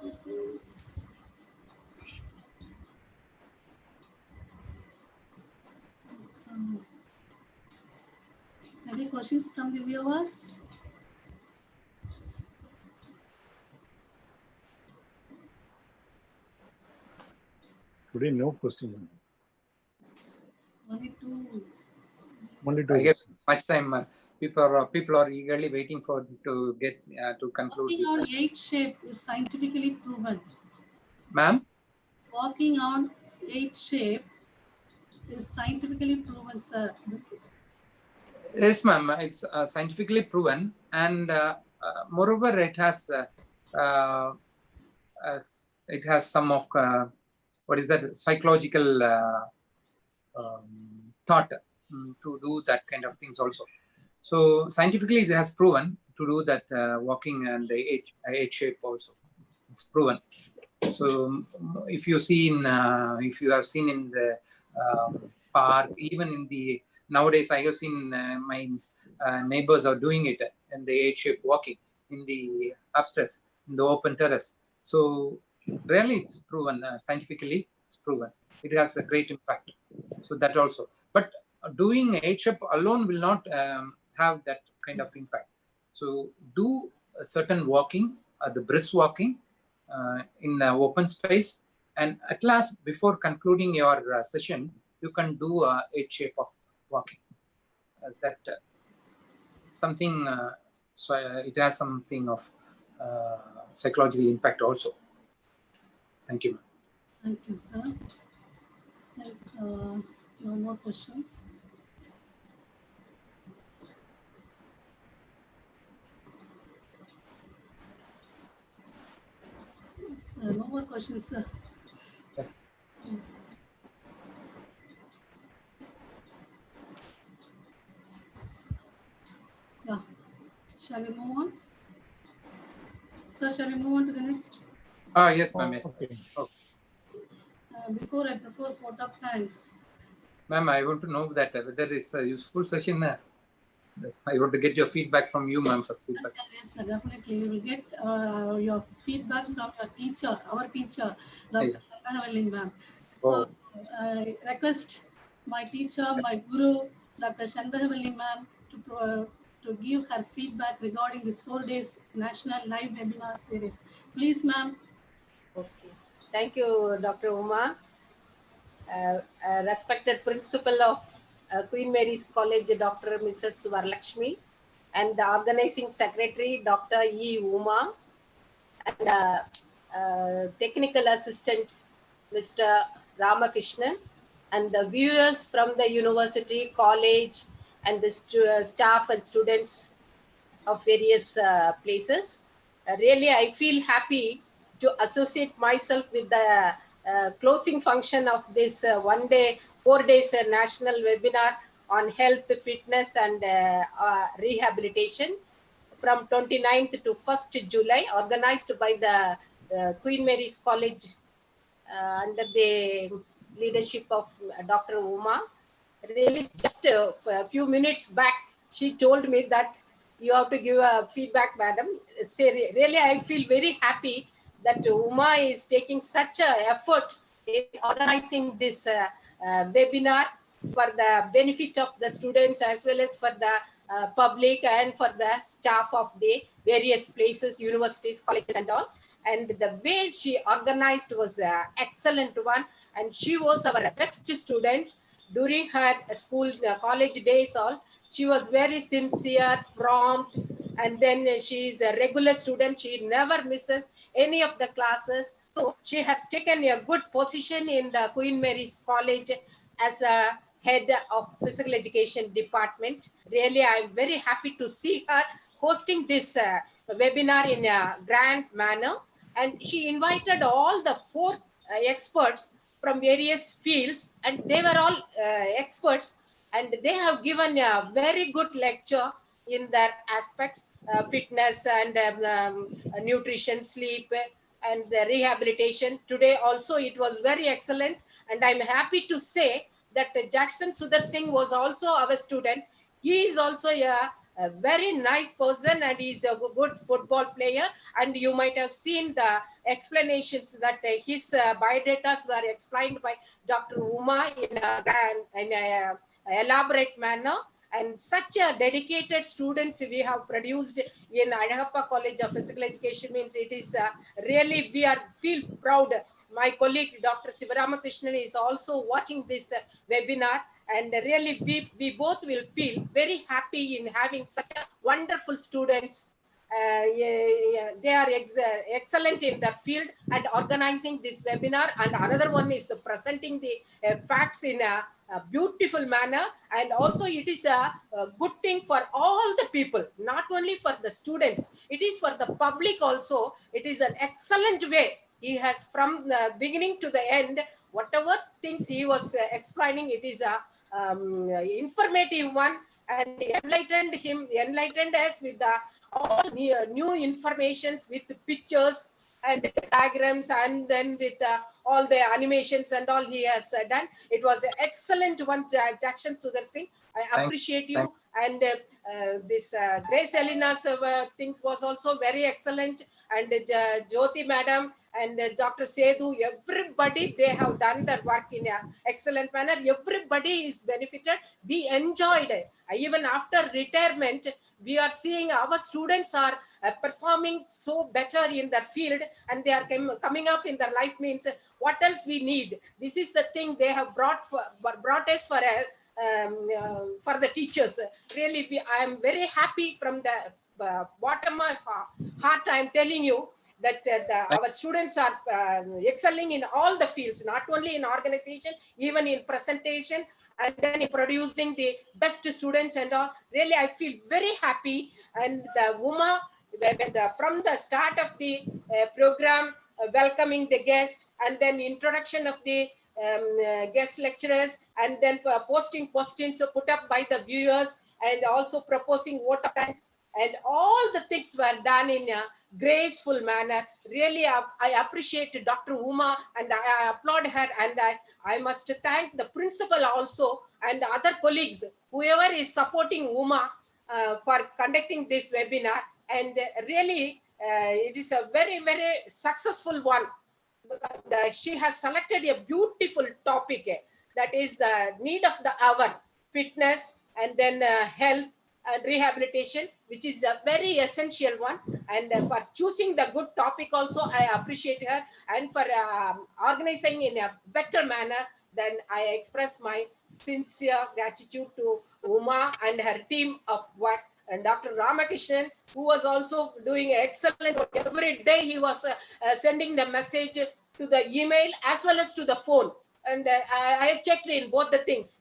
This is any questions from the viewers? Today, no question. Only two. Only two I get questions. much time. People are eagerly waiting for to get to conclude Walking this on session. 8 shape is scientifically proven. Ma'am? Walking on 8 shape is scientifically proven, sir. Yes, ma'am. It's scientifically proven, and moreover, it has some of what is that psychological thought to do that kind of things also. So scientifically, it has proven to do that walking and the H shape also. It's proven. So if you have seen in the park, even in the nowadays, I have seen my neighbors are doing it and the H-shape walking in the upstairs in the open terrace. So really, it's proven scientifically. It's proven. It has a great impact. So that also, but doing H-shape alone will not have that kind of impact. So do a certain walking, the brisk walking in open space, and at last, before concluding your session, you can do a H shape of walking. That something, so it has something of psychological impact also. Thank you. Thank you, sir. No more questions. Yes, no more questions, sir. Yes. Yeah. Shall we move on? Sir, shall we move on to the next? Yes, ma'am. Yes. Okay. Okay. Before I propose vote of thanks. Ma'am, I want to know that whether it's a useful session. I want to get your feedback from you, ma'am. First feedback. Yes, sir, definitely. We will get your feedback from your teacher, our teacher, Dr. Yes. Sanganavalli, ma'am. So I request my teacher, my guru, Dr. Shanbhavalli, ma'am, to give her feedback regarding this 4 days national live webinar series. Please, ma'am. Okay. Thank you, Dr. Uma. Respected principal of Queen Mary's College, Dr. Mrs. Varlakshmi, and the organizing secretary, Dr. E. Uma, and technical assistant, Mr. Ramakrishnan, and the viewers from the university, college, and the staff and students of various places. Really, I feel happy to associate myself with the closing function of this 1 day, 4 days national webinar on health, fitness, and rehabilitation from 29th to 1st July, organized by the Queen Mary's College under the leadership of Dr. Uma. Really, just a few minutes back, she told me that you have to give a feedback, madam. Say, really, I feel very happy that Uma is taking such a effort in organizing this webinar for the benefit of the students as well as for the public and for the staff of the various places, universities, colleges and all. And the way she organized was an excellent one. And she was our best student during her school, college days all. She was very sincere, prompt, and then she is a regular student. She never misses any of the classes. So she has taken a good position in the Queen Mary's College as a head of physical education department. Really, I'm very happy to see her hosting this webinar in a grand manner. And she invited all the 4 experts from various fields, and they were all experts, and they have given a very good lecture in their aspects, fitness and nutrition, sleep, and the rehabilitation. Today also it was very excellent, and I'm happy to say that Jackson Sudhir Singh was also our student. He is also a very nice person, and he's a good football player. And you might have seen the explanations that his biodatas were explained by Dr. Uma in a elaborate manner. And such a dedicated students we have produced in Adhappa College of Physical Education means it is really, we are feel proud. My colleague Dr. Sivaramakrishnan is also watching this webinar, and really we both will feel very happy in having such a wonderful students. They are excellent in their field and organizing this webinar, and another one is presenting the facts in a beautiful manner. And also it is a good thing for all the people, not only for the students, it is for the public also. It is an excellent way. He has, from the beginning to the end, whatever things he was explaining, it is a informative one, and enlightened us with the all new informations with pictures and diagrams, and then with all the animations and all he has done. It was an excellent one, Jackson Sudhir Singh. I appreciate you. And this Grace Elena's things was also very excellent. And Jyoti madam and Dr. Sethu, everybody, they have done their work in an excellent manner. Everybody is benefited. We enjoyed it. Even after retirement, we are seeing our students are performing so better in their field, and they are coming up in their life means what else we need. This is the thing they have brought us for the teachers. Really, I am very happy from the bottom of heart. I am telling you that our students are excelling in all the fields, not only in organization, even in presentation, and then in producing the best students and all. Really, I feel very happy. And the Uma, from the start of the program, welcoming the guest, and then introduction of the guest lecturers, and then posting questions put up by the viewers, and also proposing vote of thanks, and all the things were done in a graceful manner. Really, I appreciate Dr. Uma, and I applaud her, and I must thank the principal also and other colleagues, whoever is supporting Uma for conducting this webinar. And really, it is a very, very successful one. She has selected a beautiful topic, that is the need of the hour, fitness, and then health and rehabilitation, which is a very essential one. And for choosing the good topic also, I appreciate her, and for organizing in a better manner. Then I express my sincere gratitude to Uma and her team of work, and Dr. Ramakrishnan, who was also doing excellent work. Every day he was sending the message to the email as well as to the phone, and I checked in both the things.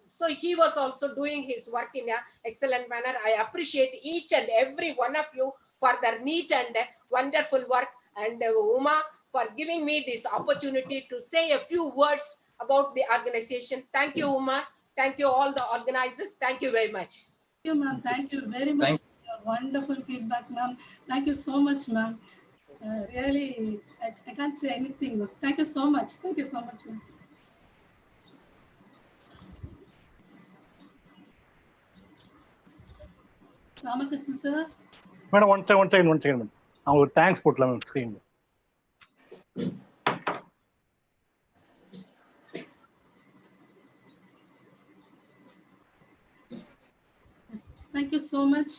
So he was also doing his work in an excellent manner. I appreciate each and every one of you for their neat and wonderful work, and Uma for giving me this opportunity to say a few words about the organization. Thank you, Uma. Thank you all the organizers. Thank you very much. Thank you, ma'am. Thank you very much for your wonderful feedback, ma'am. Thank you so much, ma'am. Really, I can't say anything. Thank you so much. Thank you so much, ma'am. Ramakrishnan sir. Madam, one second, madam. Our thanks put on screen. Yes. Thank you so much,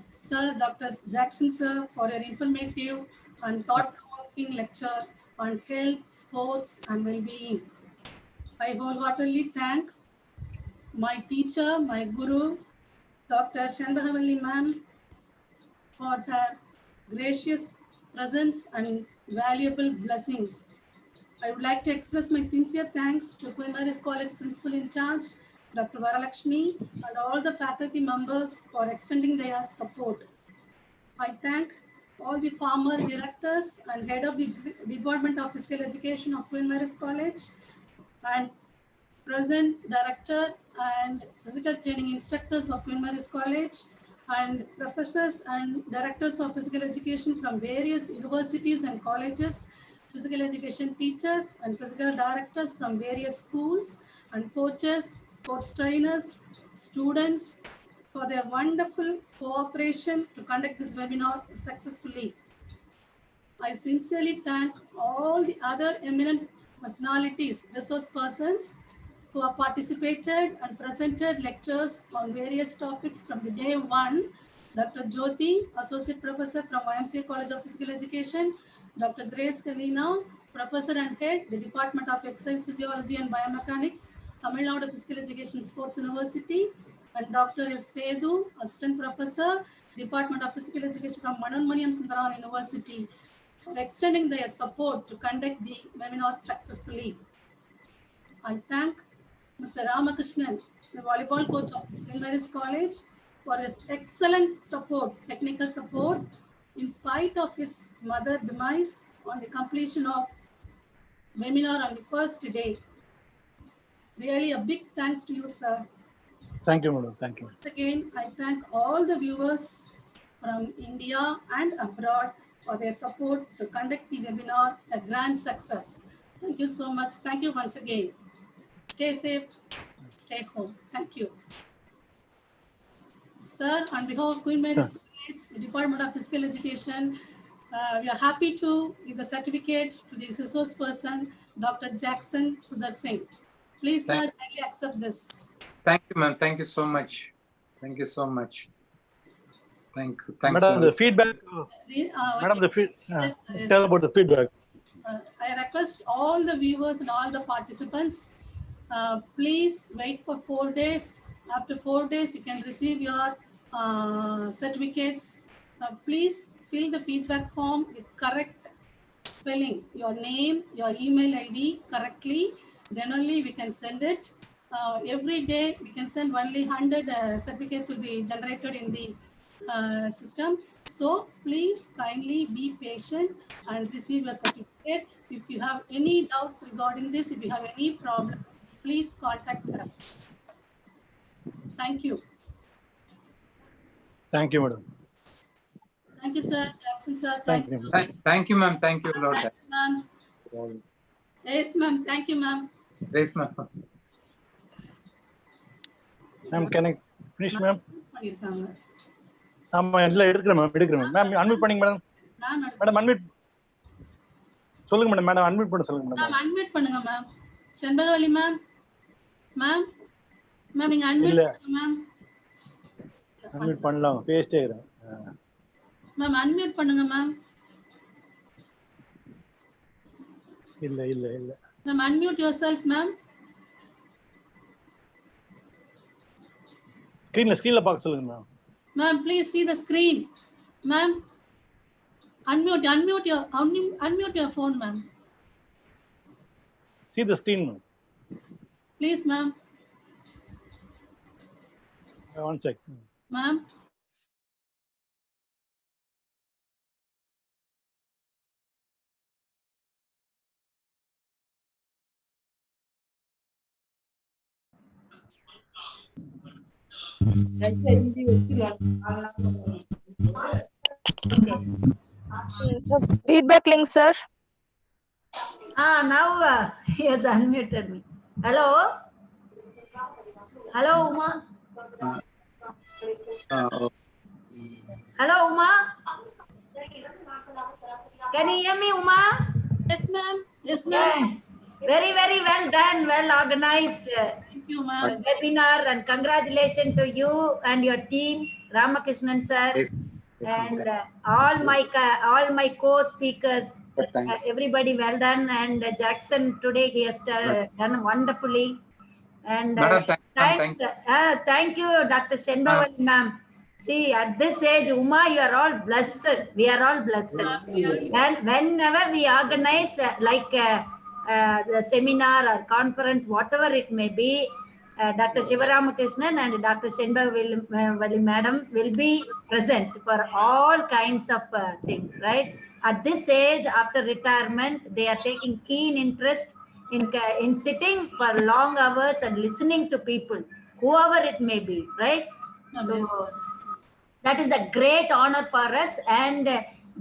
Sir Dr. Jackson sir, for your informative and thought-provoking lecture on health, sports, and well-being. I wholeheartedly thank my teacher, my guru, Dr. Shanbhavalli ma'am, for her gracious presence and valuable blessings. I would like to express my sincere thanks to Queen Mary's College Principal in charge, Dr. Varalakshmi, and all the faculty members for extending their support. I thank all the former directors and head of the Department of Physical Education of Queen Mary's College and present director and physical training instructors of Queen Mary's College and professors and directors of physical education from various universities and colleges, physical education teachers and physical directors from various schools and coaches, sports trainers, students for their wonderful cooperation to conduct this webinar successfully. I sincerely thank all the other eminent personalities, resource persons who have participated and presented lectures on various topics from the day one. Dr. Jyoti, Associate Professor from YMCA College of Physical Education, Dr. Grace Kalina, Professor and Head, the Department of Exercise Physiology and Biomechanics, Tamil Nadu Physical Education Sports University, and Dr. S. Sedu, Assistant Professor, Department of Physical Education from Mananmaniam Sundaram University, for extending their support to conduct the webinar successfully. I thank Mr. Ramakrishnan, the volleyball coach of Queen Mary's College, for his excellent support, technical support, in spite of his mother demise on the completion of webinar on the first day. Really a big thanks to you, sir. Thank you, madam. Thank you. Once again, I thank all the viewers from India and abroad for their support to conduct the webinar a grand success. Thank you so much. Thank you once again. Stay safe, stay home. Thank you. Sir, on behalf of Queen Mary's College, the Department of Physical Education, we are happy to give the certificate to the resource person, Dr. Jackson Sudhar Singh. Please, sir, kindly accept this. Thank you, ma'am. Thank you so much. Thank you so much. Thanks. Madam, the feedback. Madam, Okay. the tell about the feedback. I request all the viewers and all the participants, please wait for 4 days. After 4 days, you can receive your certificates. Please fill the feedback form with correct spelling, your name, your email ID correctly. Then only we can send it. Every day we can send only 100 certificates will be generated in the system. So please kindly be patient and receive your certificate. If you have any doubts regarding this, if you have any problem, please contact us. Thank you. Thank you, madam. Thank you, sir. Jackson, sir. Thank you. Thank you, ma'am. Thank you a lot. Yes, ma'am. Thank you, ma'am. Yes, ma'am. Ma'am, can I finish, ma'am? பண்ணிருக்காங்க. ஆமா, எல்லாம் எடுக்கிறேன் ma'am. Ma'am unmute பண்ணுங்க madam. Madam unmute சொல்லுங்க madam. Madam unmute பண்ண சொல்லுங்க madam. Ma'am unmute பண்ணுங்க ma'am. Shenbagavalli ma'am. Ma'am ma'am நீங்க அன்மியூட் பண்ணுங்க மேம். அன்மியூட் பண்ணலாம். பேசிட்டே இருக்கேன். மேம் அன்மியூட் பண்ணுங்க மேம். இல்ல. Ma'am unmute yourself ma'am. ஸ்கிரீன்ல பார்க்க சொல்லுங்க ma'am. Ma'am, please see the screen. Ma'am, unmute your phone, ma'am. See the screen, ma'am. Please, ma'am. One sec. Ma'am. Feedback link, sir. Now he has unmuted me. Hello, Uma. Hello, Uma. Can you hear me, Uma? Yes, ma'am. Yes, ma'am. Yeah. Very, very well done, well organized Thank you, ma'am. webinar, and congratulations to you and your team, Ramakrishnan sir, and all my co-speakers. Everybody well done, and Jackson today he has done wonderfully. And Madam, thanks, thank you, Dr. Shenbavali ma'am. See, at this age, Uma, you are all blessed. We are all blessed. And whenever we organize the seminar or conference, whatever it may be, Dr. Shivaramakrishnan and Dr. Shenbavali madam will be present for all kinds of things, right? At this age, after retirement, they are taking keen interest in sitting for long hours and listening to people, whoever it may be, right? So that is a great honor for us, and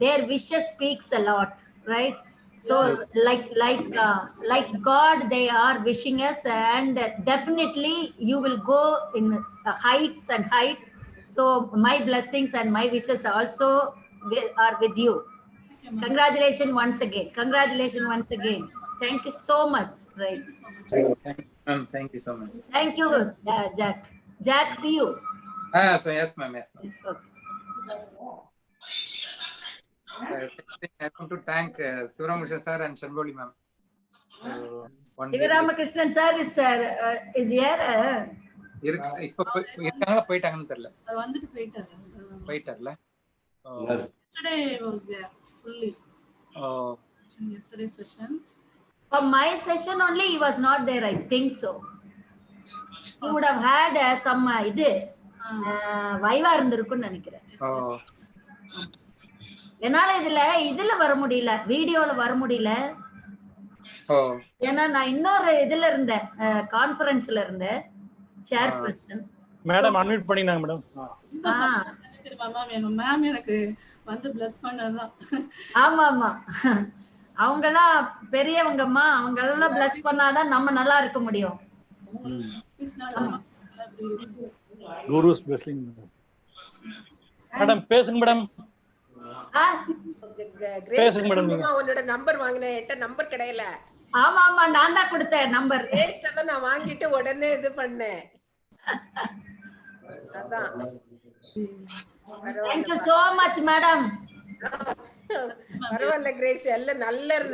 their wishes speaks a lot, right? So like God, they are wishing us, and definitely you will go in heights and heights. So my blessings and my wishes also are with you. Congratulations once again. Congratulations once again. Thank you so much. Right. Thank you so much. Thank you so much. Thank you, Jack. Jack, see you. So yes, ma'am. Yes, ma'am. Okay. I want to thank Suramusha sir and Shanboli ma'am. So, Shivaramakrishnan sir is here. இருக்காங்களா போயிட்டாங்கன்னு தெரியல. வந்துட்டு போயிட்டாரு. போயிட்டார்ல. Yesterday was there fully. Oh. In yesterday's session. For my session only, he was not there. I think so. He would have had some வைவா இருந்திருக்கும்னு நினைக்கிறேன். என்னால இதுல வர முடியல, வீடியோல வர முடியல. ஏன்னா நான் இன்னொரு இதுல இருந்தேன், கான்ஃபரன்ஸ்ல இருந்தேன், சேர்பர்சன். மேடம் அன்மியூட் பண்ணினாங்க மேடம். மேம் எனக்கு வந்து bless பண்ணதுதான். ஆமா ஆமா, அவங்கெல்லாம் பெரியவங்கம்மா, அவங்க எல்லாம் bless பண்ணாதான் நம்ம நல்லா இருக்க முடியும். குருஸ் blessing. மேடம் பேசுங்க மேடம். பேசுங்க மேடம். உன்னோட நம்பர் வாங்கினேன், என்கிட்ட நம்பர் கிடையல. ஆமா ஆமா, நான் தான் கொடுத்தேன் நம்பர். வேஸ்டெல்லாம் நான் வாங்கிட்டு உடனே இது பண்ணேன். அதான். Thank you so much, madam. பரவாயில்ல கிரேஸ், எல்லாம் நல்லா இருந்தது.